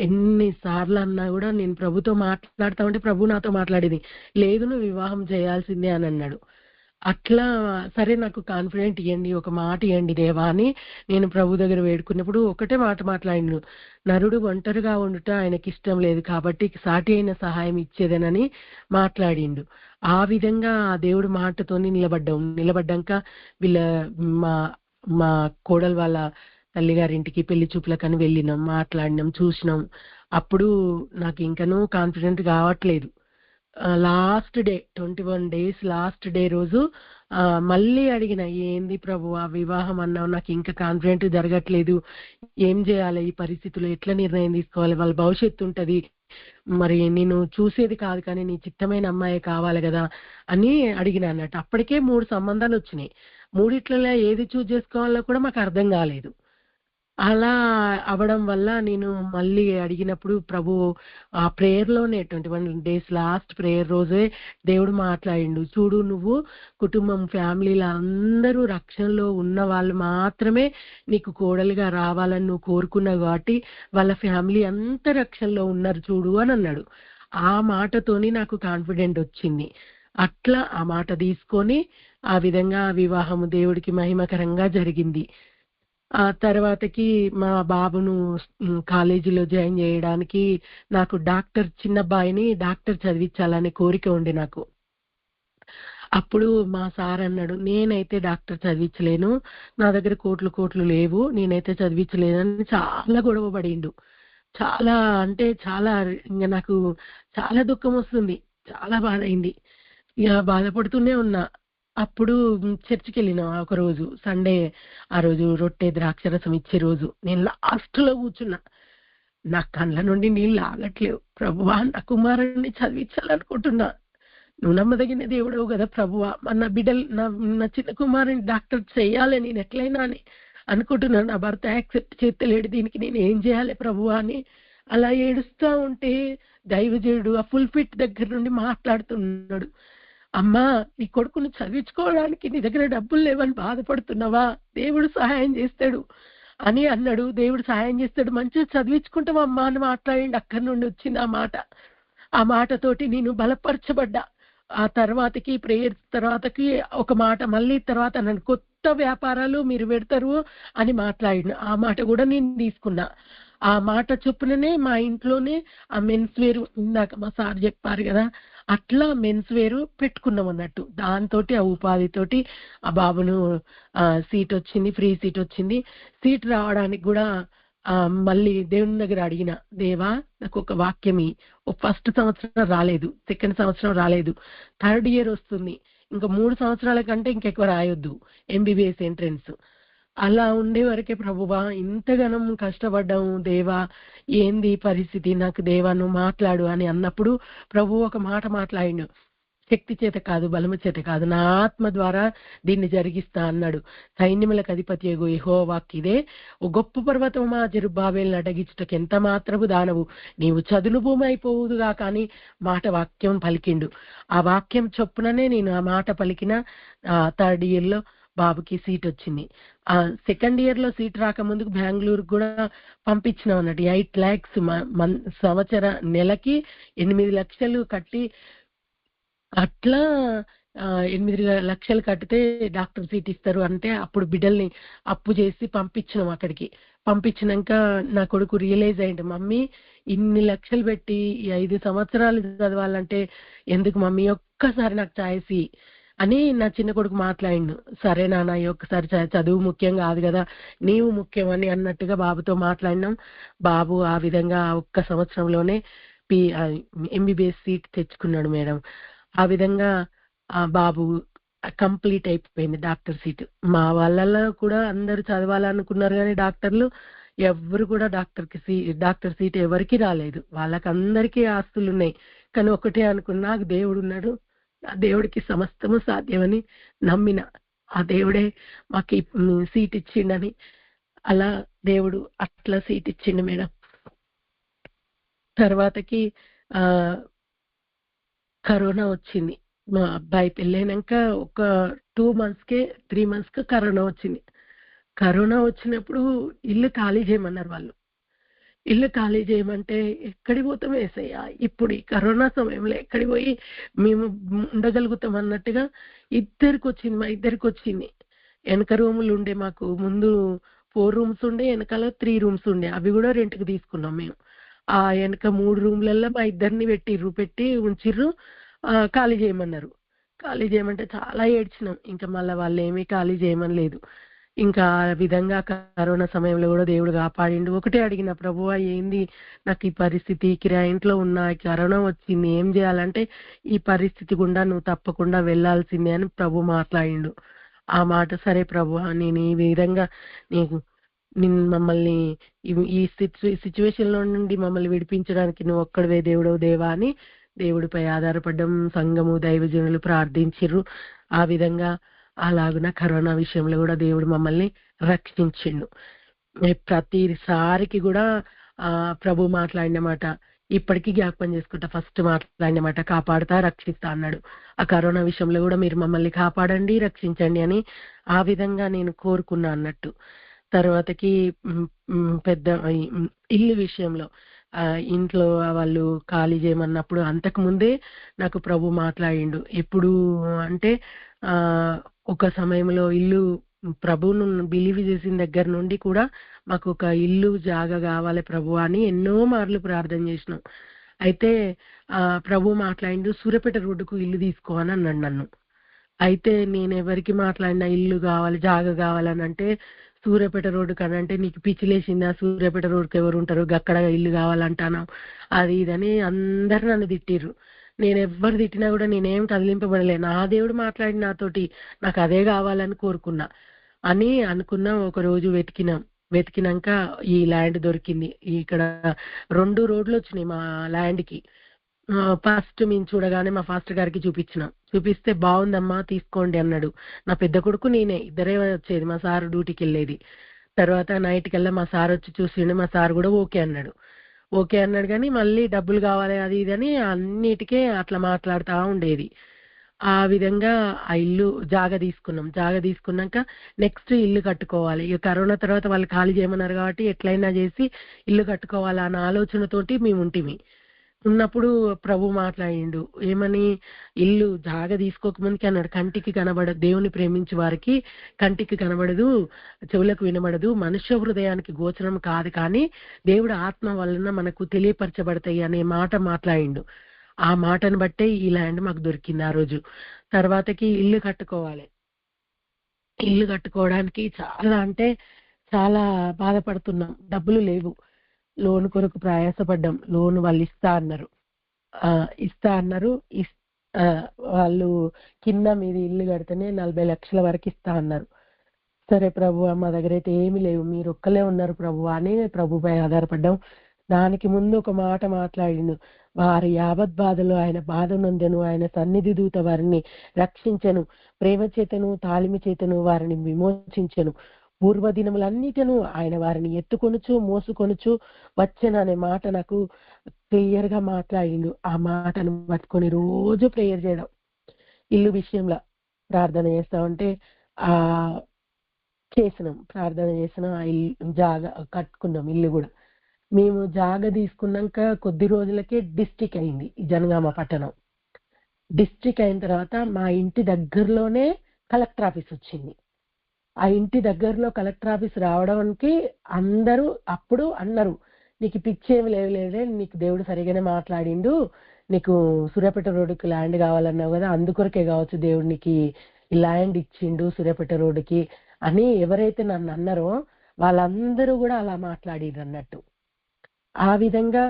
ఎన్నిసార్లు అన్నా కూడా నేను ప్రభుతో మాట్లాడుతా ఉంటే ప్రభు నాతో మాట్లాడేది, లేదు నువ్వు వివాహం చేయాల్సిందే అని అన్నాడు. అట్లా సరే నాకు కాన్ఫిడెంట్ ఇవ్వండి, ఒక మాట ఇవ్వండి దేవా అని నేను ప్రభు దగ్గర వేడుకున్నప్పుడు ఒకటే మాట మాట్లాడిండు, నరుడు ఒంటరిగా ఉండుట ఆయనకి ఇష్టం లేదు కాబట్టి సాటి అయిన సహాయం ఇచ్చేదనని మాట్లాడిండు. ఆ విధంగా ఆ దేవుడు మాటతో నిలబడ్డాక వీళ్ళ మా కోడలు వాళ్ళ తల్లిగారింటికి పెళ్లి చూపులకని వెళ్ళినాం, మాట్లాడినాం, చూసినాం. అప్పుడు నాకు ఇంకనూ కాన్ఫిడెంట్ కావట్లేదు. Last day 21 days last day రోజు మళ్ళీ అడిగిన, ఏంది ప్రభు ఆ వివాహం అన్నావు, నాకు ఇంకా కాన్ఫిడెంట్ జరగట్లేదు, ఏం చేయాలి, ఈ పరిస్థితుల్లో ఎట్లా నిర్ణయం తీసుకోవాలి, వాళ్ళ భవిష్యత్తు ఉంటది, మరి నేను చూసేది కాదు కానీ నీ చిత్తమైన అమ్మాయి కావాలి కదా అని అడిగిన అన్నట్టు. అప్పటికే 3 సంబంధాలు వచ్చినాయి. 3 ఏది చూస్ చేసుకోవాలో కూడా మాకు అర్థం కాలేదు. అలా అవడం వల్ల నేను మళ్ళీ అడిగినప్పుడు ప్రభు ఆ ప్రేయర్లోనే 21 days లాస్ట్ ప్రేయర్ రోజే దేవుడు మాట్లాడిండు, చూడు నువ్వు కుటుంబం ఫ్యామిలీలో అందరూ రక్షణలో ఉన్న వాళ్ళు మాత్రమే నీకు కోడలుగా రావాలని నువ్వు కోరుకున్నావు కాబట్టి వాళ్ళ ఫ్యామిలీ అంతా రక్షణలో ఉన్నారు చూడు అని అన్నాడు. ఆ మాటతోని నాకు కాన్ఫిడెంట్ వచ్చింది. అట్లా ఆ మాట తీసుకొని ఆ విధంగా వివాహము దేవుడికి మహిమకరంగా జరిగింది. ఆ తర్వాతకి మా బాబును కాలేజీలో జాయిన్ చేయడానికి నాకు చిన్నబ్బాయిని డాక్టర్ చదివించాలనే కోరిక ఉండే నాకు. అప్పుడు మా సార్ అన్నాడు, నేనైతే డాక్టర్ చదివించలేను, నా దగ్గర కోట్లు కోట్లు లేవు, నేనైతే చదివించలేనని చాలా గొడవ పడిండు. చాలా అంటే చాలా ఇంక నాకు చాలా దుఃఖం వస్తుంది, చాలా బాధ అయింది. ఇక బాధపడుతూనే ఉన్నా. అప్పుడు చర్చికి వెళ్ళిన ఒక రోజు సండే, ఆ రోజు రొట్టె ద్రాక్షరసం ఇచ్చే రోజు నేను లాస్ట్ లో కూర్చున్నా. నా కళ్ళ నుండి నీళ్ళు ఆగట్లేవు. ప్రభువా, నా కుమారుణ్ణి చదివించాలనుకుంటున్నా, నువ్వు నమ్మదగిన దేవుడవు కదా ప్రభువా, నా బిడ్డలు నా చిన్న కుమారుని డాక్టర్ చెయ్యాలి నేను ఎట్లయినా అని అనుకుంటున్నాను. నా భర్త యాక్సెప్ట్ చేస్తలేడు, దీనికి నేను ఏం చేయాలి ప్రభువా అని అలా ఏడుస్తా ఉంటే దైవజనుడు ఆ ఫుల్ ఫిట్ దగ్గర నుండి మాట్లాడుతున్నాడు. అమ్మా, నీ కొడుకును చదివించుకోవడానికి నీ దగ్గర డబ్బులు లేవని బాధపడుతున్నావా, దేవుడు సహాయం చేస్తాడు అని అన్నాడు. దేవుడు సహాయం చేస్తాడు, మంచిగా చదివించుకుంటావమ్మా అని మాట్లాడిండి. అక్కడి నుండి వచ్చింది ఆ మాట. ఆ మాటతోటి నేను బలపరచబడ్డా. ఆ తర్వాతకి ప్రేయర్స్ తర్వాతకి ఒక మాట మళ్ళీ తర్వాత నన్ను కొత్త వ్యాపారాలు మీరు పెడతారు అని మాట్లాడిన ఆ మాట కూడా నేను తీసుకున్నా. ఆ మాట చొప్పుననే మా ఇంట్లోనే ఆ మెన్స్ వేర్, ఇందాక మా సార్ చెప్పారు కదా, అట్లా మెన్స్ వేర్ పెట్టుకున్నాం అన్నట్టు. దాంతోటి ఆ ఉపాధితోటి ఆ బాబును సీట్ వచ్చింది, ఫ్రీ సీట్ వచ్చింది. సీట్ రావడానికి కూడా మళ్ళీ దేవుని దగ్గర అడిగిన, దేవా నాకు ఒక వాక్యమి, ఫస్ట్ సంవత్సరం రాలేదు, సెకండ్ సంవత్సరం రాలేదు, థర్డ్ ఇయర్ వస్తుంది, ఇంకా 3 సంవత్సరాల కంటే ఇంకెక్కువ రాయొద్దు ఎంబీబీఎస్ ఎంట్రన్స్. అలా ఉండే వరకే ప్రభువా ఇంతగానం కష్టపడ్డాము దేవా, ఏంది పరిస్థితి, నాకు దేవా నువ్వు మాట్లాడు అని అన్నప్పుడు ప్రభు ఒక మాట మాట్లాడిండు, శక్తి చేత కాదు, బలము చేత కాదు, నా ఆత్మ ద్వారా దీన్ని జరిగిస్తా అన్నాడు. సైన్యములకు అధిపతి యెహోవాకి ఇదే, ఓ గొప్ప పర్వతమా జెరుబ్బాబెలును అడ్డగించుటకు ఎంత మాత్రము దానవు, నీవు చదును భూమి అయిపోవుదుగా కానీ మాట వాక్యం పలికిండు. ఆ వాక్యం చొప్పుననే నేను ఆ మాట పలికిన. థర్డ్ ఇయర్ లో బాబుకి సీట్ వచ్చింది. ఆ సెకండ్ ఇయర్ లో సీట్ రాకముందుకు బెంగళూరు కూడా పంపించినాం అన్నట్టు. 8 lakhs సంవత్సర నెలకి 8 లక్షలు కట్టి, అట్లా 8 లక్షలు కట్టితే డాక్టర్ సీట్ ఇస్తారు అంటే అప్పుడు బిడ్డల్ని అప్పు చేసి పంపించినాం అక్కడికి. పంపించినాక నా కొడుకు రియలైజ్ అయ్యిండు, మమ్మీ ఇన్ని లక్షలు పెట్టి 5 సంవత్సరాలు చదవాలంటే ఎందుకు మమ్మీ, ఒక్కసారి నాకు ఛాయిస్ అని నా చిన్న కొడుకు మాట్లాడిండు. సరే నాన్న, ఒక్కసారి చదువు ముఖ్యం కాదు కదా, నీవు ముఖ్యం అని అన్నట్టుగా బాబుతో మాట్లాడినాం. బాబు ఆ విధంగా ఒక్క సంవత్సరంలోనే ఎంబీబీఎస్ సీట్ తెచ్చుకున్నాడు మేడం. ఆ విధంగా ఆ బాబు కంప్లీట్ అయిపోయింది డాక్టర్ సీట్. మా వాళ్ళలో కూడా అందరూ చదవాలనుకున్నారు కానీ డాక్టర్లు ఎవరు కూడా డాక్టర్ సీట్ ఎవరికి రాలేదు. వాళ్ళకందరికీ ఆస్తులు ఉన్నాయి, కానీ ఒకటే అనుకున్నా, నాకు దేవుడు ఉన్నాడు, ఆ దేవుడికి సమస్తము సాధ్యమని నమ్మిన. ఆ దేవుడే మాకు సీట్ ఇచ్చిండని, అలా దేవుడు అట్లా సీట్ ఇచ్చిండు మేడం. తర్వాతకి ఆ కరోనా వచ్చింది. మా అబ్బాయి పెళ్ళైనాక ఒక 3 months కి కరోనా వచ్చింది. కరోనా వచ్చినప్పుడు ఇల్లు ఖాళీ చేయమన్నారు వాళ్ళు. ఇల్లు ఖాళీ చేయమంటే ఎక్కడికి పోతాం యేసయ్యా, ఇప్పుడు ఈ కరోనా సమయంలో ఎక్కడికి పోయి మేము ఉండగలుగుతాం అన్నట్టుగా మా ఇద్దరికి వచ్చింది. వెనక రూములు ఉండే, మాకు ముందు 4 rooms ఉండే, వెనకాల 3 rooms ఉండే, అవి కూడా రెంట్కి తీసుకున్నాం మేము. ఆ వెనక 3 రూమ్లలో మా ఇద్దరిని పెట్టి ఉంచిర్రు. ఖాళీ చేయమన్నారు. ఖాళీ చేయమంటే చాలా ఏడ్చినాం. ఇంకా మళ్ళీ వాళ్ళు ఏమీ ఖాళీ చేయమని లేదు. ఇంకా ఆ విధంగా కరోనా సమయంలో కూడా దేవుడు కాపాడిండు. ఒకటే అడిగిన, ప్రభువా ఏంది నాకు ఈ పరిస్థితి, కిరాయి ఇంట్లో ఉన్నా, కరోనా వచ్చింది, ఏం చేయాలంటే ఈ పరిస్థితి గుండా నువ్వు తప్పకుండా వెళ్లాల్సిందే అని ప్రభు మాట్లాడిండు. ఆ మాట సరే ప్రభువా, నేను ఈ విధంగా మమ్మల్ని ఈ సిచ్యువేషన్ లో నుండి మమ్మల్ని విడిపించడానికి నువ్వు ఒక్కడివే దేవుడవు దేవా అని దేవుడిపై ఆధారపడ్డం. సంఘము దైవజనులు ప్రార్థించిర్రు. ఆ విధంగా అలాగున కరోనా విషయంలో కూడా దేవుడు మమ్మల్ని రక్షించిండు. ప్రతిసారికి కూడా ప్రభు మాట్లాడిన మాట ఇప్పటికీ జ్ఞాపకం చేసుకుంటా. ఫస్ట్ మాట్లాడిన మాట, కాపాడుతా రక్షిస్తా అన్నాడు. ఆ కరోనా విషయంలో కూడా మీరు మమ్మల్ని కాపాడండి, రక్షించండి అని ఆ విధంగా నేను కోరుకున్నా అన్నట్టు. తర్వాతకి పెద్ద ఇల్లు విషయంలో ఇంట్లో వాళ్ళు ఖాళీ చేయమన్నప్పుడు అంతకు ముందే నాకు ప్రభు మాట్లాడిండు. ఎప్పుడు అంటే ఆ ఒక సమయంలో ఇల్లు ప్రభువును బిలీవ్ చేసిన దగ్గర నుండి కూడా మాకు ఒక ఇల్లు జాగా కావాలి ప్రభు అని ఎన్నో మార్లు ప్రార్థన చేసినాం. అయితే ప్రభు మాట్లాడిండు, సూర్యాపేట రోడ్డుకు ఇల్లు తీసుకో అని అన్నాడు నన్ను. అయితే నేను ఎవరికి మాట్లాడినా ఇల్లు కావాలి జాగా కావాలని అంటే, సూర్యాపేట రోడ్డు కనంటే నీకు పిచ్చిలేసిందా, సూర్యాపేట రోడ్డుకి ఎవరు ఉంటారు, గక్కడ ఇల్లు కావాలంటాను అది ఇదని అందరు నన్ను తిట్టిర్రు. నేను ఎవ్వరు తిట్టినా కూడా నేనేం కదిలింపబడలే. నా దేవుడు మాట్లాడి నాతోటి నాకు అదే కావాలని కోరుకున్నా అని అనుకున్నా. ఒక రోజు వెతికినాక ఈ ల్యాండ్ దొరికింది. ఇక్కడ 2 రోడ్లు వచ్చినాయి మా ల్యాండ్ కి. ఫస్ట్ మేము చూడగానే మా ఫాస్టర్ గారికి చూపిస్తే బాగుందమ్మా తీసుకోండి అన్నాడు. నా పెద్ద కొడుకు నేనే ఇద్దరే వచ్చేది, మా సార్ డ్యూటీకి వెళ్ళేది. తర్వాత నైట్ కల్లా మా సార్ వచ్చి చూసిండు. మా సార్ కూడా ఓకే అన్నాడు కానీ మళ్ళీ డబ్బులు కావాలి అది ఇది అని అన్నిటికే అట్లా మాట్లాడుతూ ఉండేది. ఆ విధంగా ఆ ఇల్లు జాగా తీసుకున్నాక నెక్స్ట్ ఇల్లు కట్టుకోవాలి. ఇక కరోనా తర్వాత వాళ్ళు ఖాళీ చేయమన్నారు కాబట్టి ఎట్లయినా చేసి ఇల్లు కట్టుకోవాలి అన్న ఆలోచనతోటి మేము ఉన్నప్పుడు ప్రభు మాట్లాడిండు. ఏమని? ఇల్లు జాగా తీసుకోకముందుకే అన్నాడు, కంటికి కనబడదు, దేవుని ప్రేమించే వారికి కంటికి కనబడదు, చెవులకు వినబడదు, మనుష్య హృదయానికి గోచరం కాదు, కానీ దేవుడు ఆత్మ వలన మనకు తెలియపరచబడతాయి అనే మాట మాట్లాడిండు. ఆ మాటను బట్టే ఈ ల్యాండ్ మాకు దొరికింది ఆ రోజు. తర్వాతకి ఇల్లు కట్టుకోవడానికి చాలా బాధపడుతున్నాం. డబ్బులు లేవు. లోన్ కొరకు ప్రయాసపడ్డాం. లోన్ వాళ్ళు ఇస్తా అన్నారు. వాళ్ళు కింద మీది ఇల్లు కడితేనే 40 లక్షల వరకు ఇస్తా అన్నారు. సరే ప్రభు, మా దగ్గర అయితే ఏమీ లేవు, మీరు ఒక్కలే ఉన్నారు ప్రభు అని ప్రభుపై ఆధారపడ్డాం. దానికి ముందు ఒక మాట మాట్లాడిండు, వారి యావత్ బాధలు ఆయన బాధ నొందెను, ఆయన సన్నిధి దూత వారిని రక్షించెను, ప్రేమ చేతను తాళిమి చేతను వారిని విమోచించెను, పూర్వదినములన్నిటిను ఆయన వారిని ఎత్తుకొనుచు మోసుకొనుచు వచ్చెననే మాట నాకు క్లియర్ గా మాట్లాడిండు. ఆ మాటను పట్టుకొని రోజు ప్రేయర్ చేయడం, ఇల్లు విషయంలో ప్రార్థన చేస్తా ఉంటే ప్రార్థన చేసినాం. ఆ ఇల్లు జాగా కట్టుకున్నాం. ఇల్లు కూడా మేము జాగా తీసుకున్నాక కొద్ది రోజులకే డిస్ట్రిక్ట్ అయింది ఈ జనగామ పట్టణం. డిస్ట్రిక్ట్ అయిన తర్వాత మా ఇంటి దగ్గరలోనే కలెక్టర్ ఆఫీస్ వచ్చింది. ఆ ఇంటి దగ్గరలో కలెక్టర్ ఆఫీస్ రావడానికి అందరూ అప్పుడు అన్నారు, నీకు పిచ్చేమి లేదులే, నీకు దేవుడు సరిగానే మాట్లాడిండు, నీకు సూర్యాపేట రోడ్డుకి ల్యాండ్ కావాలన్నావు కదా, అందుకొరకే కావచ్చు దేవుడు నీకు ఈ ల్యాండ్ ఇచ్చిండు సూర్యాపేట రోడ్డుకి అని ఎవరైతే నన్ను అన్నారో వాళ్ళందరూ కూడా అలా మాట్లాడిరు అన్నట్టు. ఆ విధంగా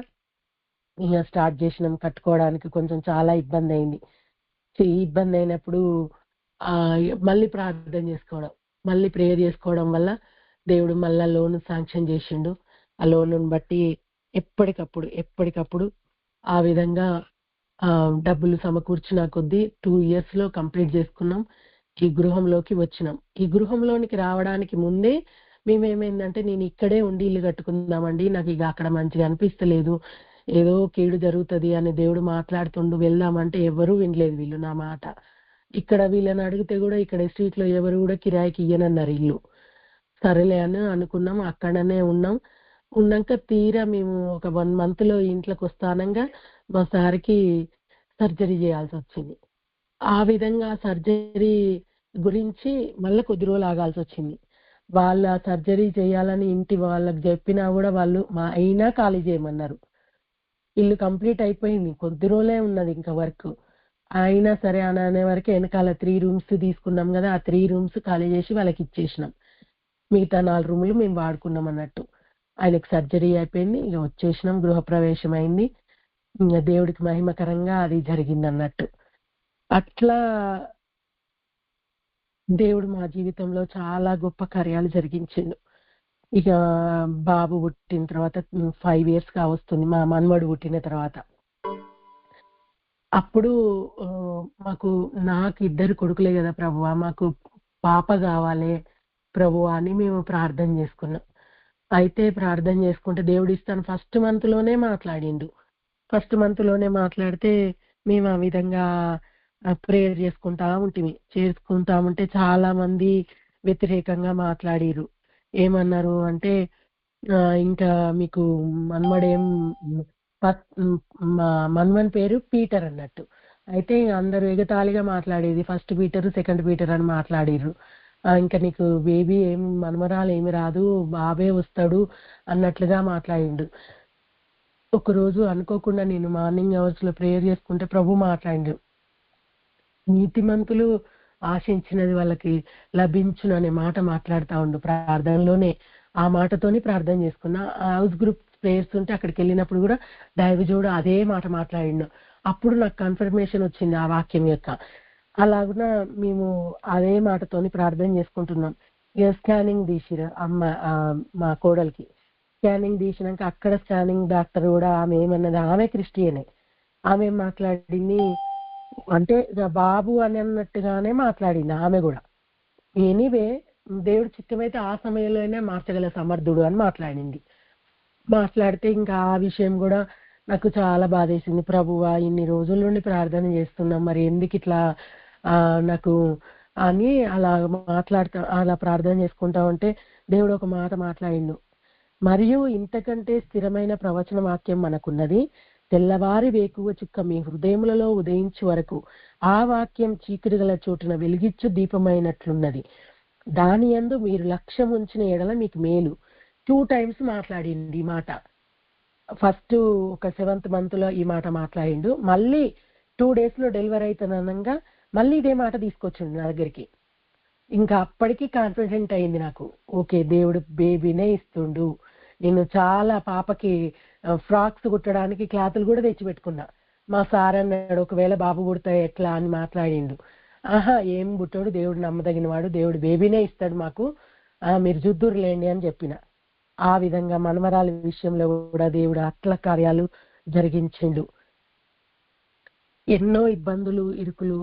స్టార్ట్ చేసినాం. కట్టుకోవడానికి కొంచెం చాలా ఇబ్బంది అయింది. ఇబ్బంది అయినప్పుడు మళ్ళీ ప్రార్థన చేసుకోవడం, మళ్ళీ ప్రేయర్ చేసుకోవడం వల్ల దేవుడు మళ్ళా లోన్ శాంక్షన్ చేసిండు. ఆ లోన్ బట్టి ఎప్పటికప్పుడు ఆ విధంగా డబ్బులు సమకూర్చిన కొద్దీ 2 years లో కంప్లీట్ చేసుకున్నాం. ఈ గృహంలోకి వచ్చినాం. ఈ గృహంలోనికి రావడానికి ముందే మేమేమైందంటే, నేను ఇక్కడే ఉండి ఇల్లు కట్టుకుందామండి, నాకు ఇక అక్కడ మంచిగా అనిపిస్తలేదు, ఏదో కీడు జరుగుతుంది అని దేవుడు మాట్లాడుతుండు, వెళ్దామంటే ఎవరూ వినలేదు వీళ్ళు నా మాట. ఇక్కడ వీళ్ళని అడిగితే కూడా ఇక్కడ స్ట్రీట్ లో ఎవరు కూడా కిరాయికి ఇయ్యనన్నారు ఇల్లు. సరేలే అని అనుకున్నాం. అక్కడనే ఉన్నాక తీరా మేము ఒక 1 month లో ఇంట్లోకి వస్తానంగా మా సార్కి సర్జరీ చేయాల్సి వచ్చింది. ఆ విధంగా సర్జరీ గురించి మళ్ళీ కొద్ది రోజులు ఆగాల్సి వచ్చింది. వాళ్ళ సర్జరీ చేయాలని ఇంటి వాళ్ళకి చెప్పినా కూడా వాళ్ళు అయినా ఖాళీ చేయమన్నారు. ఇల్లు కంప్లీట్ అయిపోయింది, కొద్ది రోజులే ఉన్నది ఇంకా వర్క్. అయినా సరే అని అనే వరకు వెనకాల 3 rooms తీసుకున్నాం కదా, ఆ 3 rooms ఖాళీ చేసి వాళ్ళకి ఇచ్చేసినాం. మిగతా 4 rooms మేము వాడుకున్నాం అన్నట్టు. ఆయనకు సర్జరీ అయిపోయింది, ఇక వచ్చేసినాం. గృహప్రవేశం అయింది. దేవుడికి మహిమకరంగా అది జరిగింది అన్నట్టు. అట్లా దేవుడు మా జీవితంలో చాలా గొప్ప కార్యాలు జరిగించిండు. ఇక బాబు పుట్టిన తర్వాత 5 years కావస్తుంది, మా మనవడు పుట్టిన తర్వాత. అప్పుడు నాకు 2 కొడుకులే కదా ప్రభువా, మాకు పాప కావాలి ప్రభువా అని మేము ప్రార్థన చేసుకున్నాం. అయితే ప్రార్థన చేసుకుంటే దేవుడు ఇస్తాను ఫస్ట్ మంత్ లోనే మాట్లాడిండు. ఫస్ట్ మంత్ లోనే మాట్లాడితే మేము ఆ విధంగా ప్రేయర్ చేసుకుంటా ఉంటే చాలా మంది వ్యతిరేకంగా మాట్లాడిరు. ఏమన్నారు అంటే, ఇంకా మీకు మన్మడేం మా మన్మన్ పేరు పీటర్ అన్నట్టు. అయితే అందరూ ఎగతాళిగా మాట్లాడేది, ఫస్ట్ పీటర్ సెకండ్ పీటర్ అని మాట్లాడిర్రు. ఇంకా నీకు బేబీ ఏం మన్మరాలు ఏమి రాదు, బాబే వస్తాడు అన్నట్లుగా మాట్లాడిండు. ఒకరోజు అనుకోకుండా నేను మార్నింగ్ అవర్స్ లో ప్రేయర్ చేసుకుంటే ప్రభు మాట్లాడిండు, నీతిమంతులు ఆశించినది వాళ్ళకి లభించును అనే మాట మాట్లాడుతూ ఉండు ప్రార్థనలోనే. ఆ మాటతోని ప్రార్థన చేసుకున్నా. హౌస్ గ్రూప్ ప్రేయర్స్ ఉంటే అక్కడికి వెళ్ళినప్పుడు కూడా దైవజోడు అదే మాట మాట్లాడిండు. అప్పుడు నాకు కన్ఫర్మేషన్ వచ్చింది ఆ వాక్యం యొక్క. అలాగున మేము అదే మాటతోని ప్రార్థన చేసుకుంటున్నాం. ఇక స్కానింగ్ తీసిరు అమ్మ, మా కోడలికి స్కానింగ్ తీసినాక అక్కడ స్కానింగ్ డాక్టర్ కూడా ఆమె ఏమన్నది, ఆమె క్రిస్టియనే, ఆమె మాట్లాడింది అంటే బాబు అని అన్నట్టుగానే మాట్లాడింది ఆమె కూడా. ఎనీవే దేవుడు చిత్తమైతే ఆ సమయంలోనే మార్చగల సమర్థుడు అని మాట్లాడింది. మాట్లాడితే ఇంకా ఆ విషయం కూడా నాకు చాలా బాధేసింది. ప్రభువా, ఇన్ని రోజుల నుండి ప్రార్థన చేస్తున్నాం, మరి ఎందుకు ఇట్లా నాకు అని అలా అలా ప్రార్థన చేసుకుంటా ఉంటే దేవుడు ఒక మాట మాట్లాడిండు, మరియు ఇంతకంటే స్థిరమైన ప్రవచన వాక్యం మనకున్నది, తెల్లవారి వేకువ చుక్క మీ హృదయములలో ఉదయించు వరకు ఆ వాక్యం చీకటి గల చోటున వెలిగిచ్చు దీపమైనట్లున్నది, దాని యందు మీరు లక్ష్యం ఉంచిన ఎడల మీకు మేలు. 2 times మాట్లాడింది ఈ మాట. ఫస్ట్ ఒక 7th month లో ఈ మాట మాట్లాడిండు, మళ్ళీ 2 days లో డెలివరీ అవుతుందనగా మళ్ళీ ఇదే మాట తీసుకొచ్చిండు నా దగ్గరికి. ఇంకా అప్పటికి కాన్ఫిడెంట్ అయింది నాకు, ఓకే దేవుడు బేబీనే ఇస్తుండు. నేను చాలా పాపకి ఫ్రాక్స్ కుట్టడానికి క్లాతులు కూడా తెచ్చిపెట్టుకున్నా. మా సార్ అన్నాడు, ఒకవేళ బాబు పుడితే ఎట్లా అని మాట్లాడిండు. ఏం పుట్టాడు, దేవుడు నమ్మదగిన వాడు, దేవుడు బేబీనే ఇస్తాడు మాకు, మీరు చూద్దురులేండి అని చెప్పిన. ఆ విధంగా మనమరాల విషయంలో కూడా దేవుడు అట్ల కార్యాలు జరిగించిండు. ఎన్నో ఇబ్బందులు, ఇరుకులు,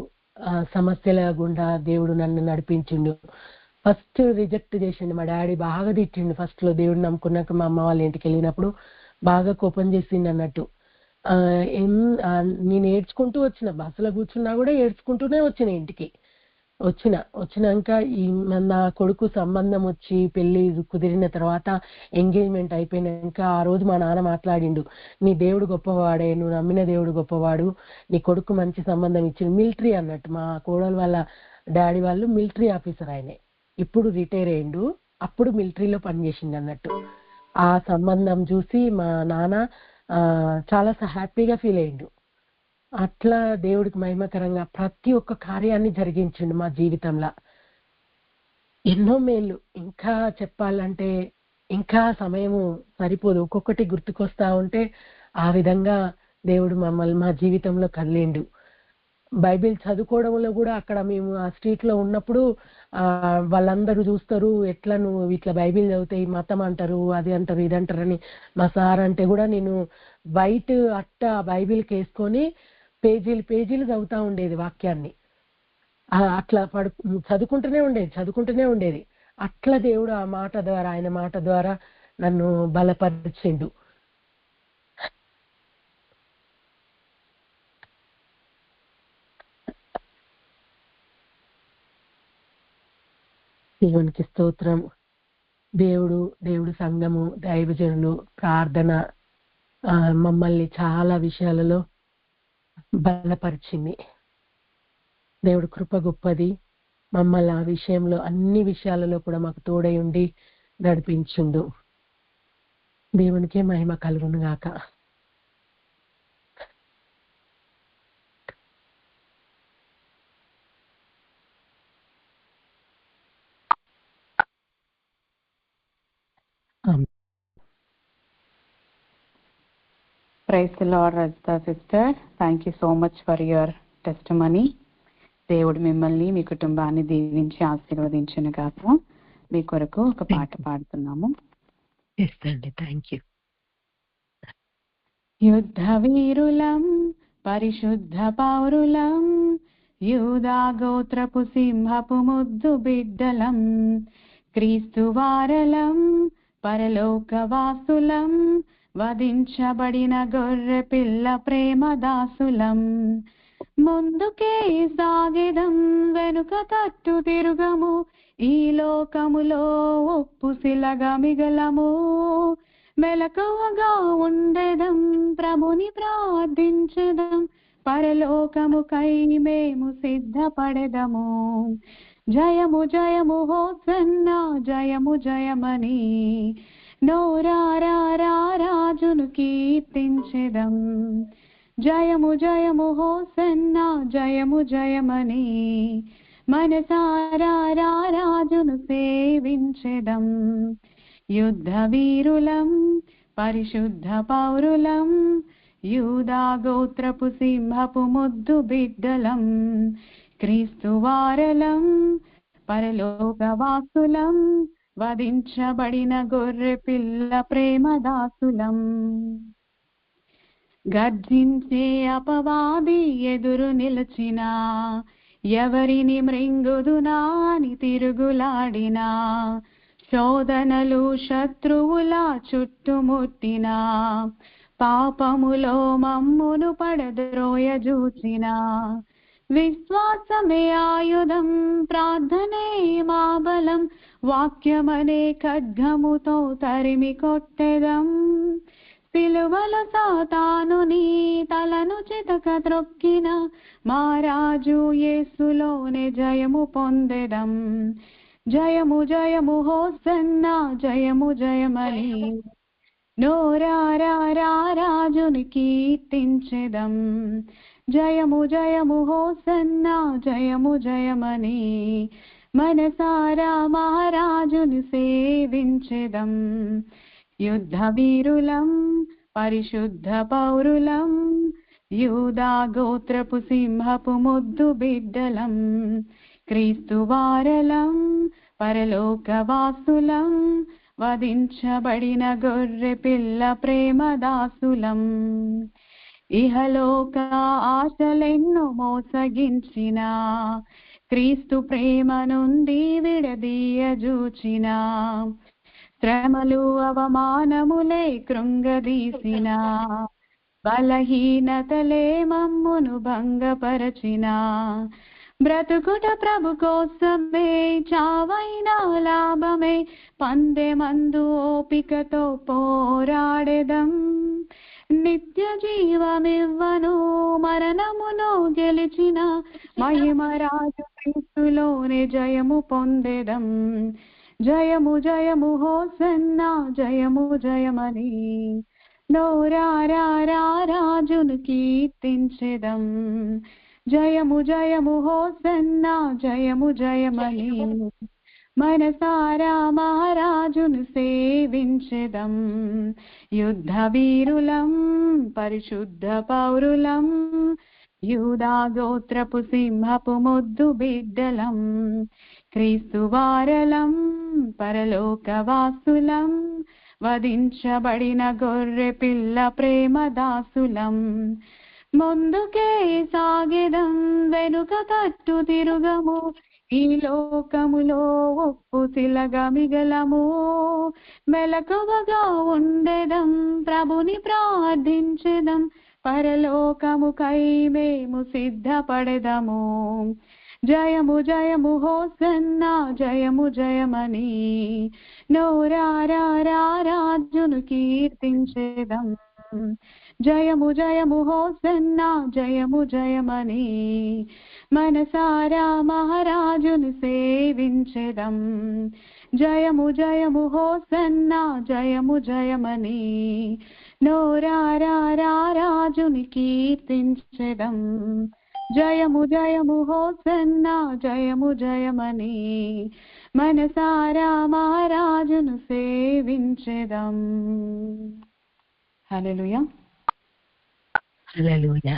సమస్యల గుండా దేవుడు నన్ను నడిపించిండు. ఫస్ట్ రిజెక్ట్ చేసిండు మా డాడీ, బాగా తిట్టిండు. ఫస్ట్ లో దేవుడు నమ్ముకున్నాక మా అమ్మ వాళ్ళ ఇంటికి వెళ్ళినప్పుడు బాగా కోపం చేసిండు అన్నట్టు. నేను ఏడ్చుకుంటూ వచ్చిన, బస్సులో కూర్చున్నా కూడా ఏడ్చుకుంటూనే వచ్చిన ఇంటికి. వచ్చినాక నా కొడుకు సంబంధం వచ్చి పెళ్లి కుదిరిన తర్వాత ఎంగేజ్మెంట్ అయిపోయినాక ఆ రోజు మా నాన్న మాట్లాడిండు, నీ దేవుడు గొప్పవాడే, నువ్వు నమ్మిన దేవుడు గొప్పవాడు, నీ కొడుకు మంచి సంబంధం ఇచ్చిండు. మిలిటరీ అన్నట్టు, మా కోడలు వాళ్ళ డాడీ వాళ్ళు మిలిటరీ ఆఫీసర్, ఆయనే ఇప్పుడు రిటైర్ అయ్యిండు, అప్పుడు మిలిటరీలో పనిచేసిండు అన్నట్టు. ఆ సంబంధం చూసి మా నాన్న చాలా హ్యాపీగా ఫీల్ అయ్యిండు. అట్లా దేవుడికి మహిమకరంగా ప్రతి ఒక్క కార్యాన్ని జరిగించిండు మా జీవితంలో. ఎన్నో మేలు, ఇంకా చెప్పాలంటే ఇంకా సమయము సరిపోదు, ఒక్కొక్కటి గుర్తుకొస్తా ఉంటే ఆ విధంగా దేవుడు మమ్మల్ని మా జీవితంలో కదిలిండు. బైబిల్ చదువుకోవడంలో కూడా అక్కడ మేము ఆ స్ట్రీట్ లో ఉన్నప్పుడు వాళ్ళందరూ చూస్తారు, ఎట్లా నువ్వు ఇట్లా బైబిల్ చదివితే మతం అంటారు, అది అంటారు, ఇది అంటారని. మా సార్ అంటే కూడా నేను వైట్ అట్ట బైబిల్కి వేసుకొని పేజీలు పేజీలు చదువుతా ఉండేది వాక్యాన్ని. అట్లా చదువుకుంటూనే ఉండేది. అట్లా దేవుడు ఆ మాట ద్వారా, ఆయన మాట ద్వారా నన్ను బలపరిచిండు. దేవునికి స్తోత్రం. దేవుడు సంఘము, దైవజనులు, ప్రార్థన మమ్మల్ని చాలా విషయాలలో బలపరిచింది. దేవుడు కృప గొప్పది. మమ్మల్ని ఆ విషయంలో అన్ని విషయాలలో కూడా మాకు తోడై ఉండి నడిపించుండు. దేవునికే మహిమ కలుగును గాక. Praise the Lord, Rajita sister. Thank you so much for your testimony. దేవుడు మిమ్మల్ని మీ కుటుంబాన్ని దీవించి ఆశీర్వదించును గాక. మీ కొరకు ఒక పాట పాడుతున్నాము. Thank you. యుద్ధ వీరులం, పరిశుద్ధ పౌరులం, యూదా గోత్రపు సింహపు ముద్దు బిడ్డలం, క్రీస్తు వారలం, పరలోక వాసులం, వధించబడిన గొర్రె పిల్ల ప్రేమ దాసులం. ముందుకే సాగెదం, వెనుక తట్టు తిరుగము, ఈ లోకములో ఉప్పు శిలగా మిగలము, మెలకువగా ఉండెదం, ప్రభుని ప్రార్థించెదం, పరలోకముకై మేము సిద్ధపడెదము. జయము జయము హోసన్నా జయము జయమని నోరారా రాజును కీర్తించెదం. జయము జయము హోసన్నా జయము జయమని మనసారా రాజును సేవించెదం. యుద్ధ వీరులం పరిశుద్ధ పౌరులం, యూదా గోత్రపు సింహపు ముద్దు బిడ్డలం, క్రీస్తు వారలం పరలోకవాసులం, వధించబడిన గొర్రె పిల్ల ప్రేమదాసులం. గర్జించే అపవాది ఎదురు నిలిచినా, ఎవరిని మృంగుదునా అని తిరుగులాడినా, శోధనలు శత్రువుల చుట్టుముట్టినా, పాపములో మమ్మును పడద్రోయజూచినా, విశ్వాసమే ఆయుధం ప్రార్థనే మా బలం, వాక్యమనే ఖడ్గముతో తరిమి కొట్టెదం. సిలువలో సాతానుని తలను చితక త్రొక్కిన మా రాజు యేసులోనే జయము పొందెదం. జయము జయము హోసన్నా జయము జయమని నోరారా రాజుని కీర్తించెదం. జయము జయము హోసన్నా జయము జయమని మనసారా మహారాజుని సేవించెదం. యుద్ధ వీరులం పరిశుద్ధ పౌరులం, యూదా గోత్రపు సింహపు ముద్దు బిడ్డలం, క్రీస్తు వారలం పరలోకవాసులం, వధించబడిన గొర్రె పిల్ల ప్రేమదాసులం. ఇహలోక ఆశలెన్నో మోసగించిన, క్రీస్తు ప్రేమ నుండి విడదీయజూచిన, శ్రమలు అవమానములే కృంగదీసిన, బలహీనతలే మమ్మును భంగపరచిన, బ్రతుకుట ప్రభు కోసమే చావైనా లాభమే, పందెమందు ఓపికతో పోరాడెదం. నిత్య జీవమివ్వను మరణమును గెలిచిన, మహిమరాజు క్రీస్తులోనే జయము పొందెదం. జయము జయము హోసన్నా జయము జయమని నోరారా రాజును కీర్తించెదం. జయము జయము హోసన్నా జయము జయమని మనసారా మహారాజును సేవించెదం. యుద్ధ వీరులం పరిశుద్ధ పౌరులం, యూదా గోత్రపు సింహపు ముద్దు బిడ్డలం, క్రీస్తు వారలం పరలోకవాసులం, వధించబడిన గొర్రె పిల్ల ప్రేమదాసులం. ముందుకే సాగెదం వెనుక తట్టు తిరుగము, ఈ లోకములో ఉప్పు శిలగా మిగలము, మెలకువగా ఉండెదం, ప్రభుని ప్రార్థించెదం, పరలోకముకై మేము సిద్ధపడెదము. జయము జయము హోసన్నా జయము జయమని నోరారా రాజును కీర్తించెదం. జయము జయము హోసన్నా జయము జయమని మనసారా మహారాజును సేవించెదం. జయము జయము హోసన్నా జయము జయమని నోరారా రాజుని కీర్తించెదం. జయము జయము హోసన్నా జయము జయమని మనసారా మహారాజును సేవించెదం. హల్లెలూయా. హల్లెలూయా.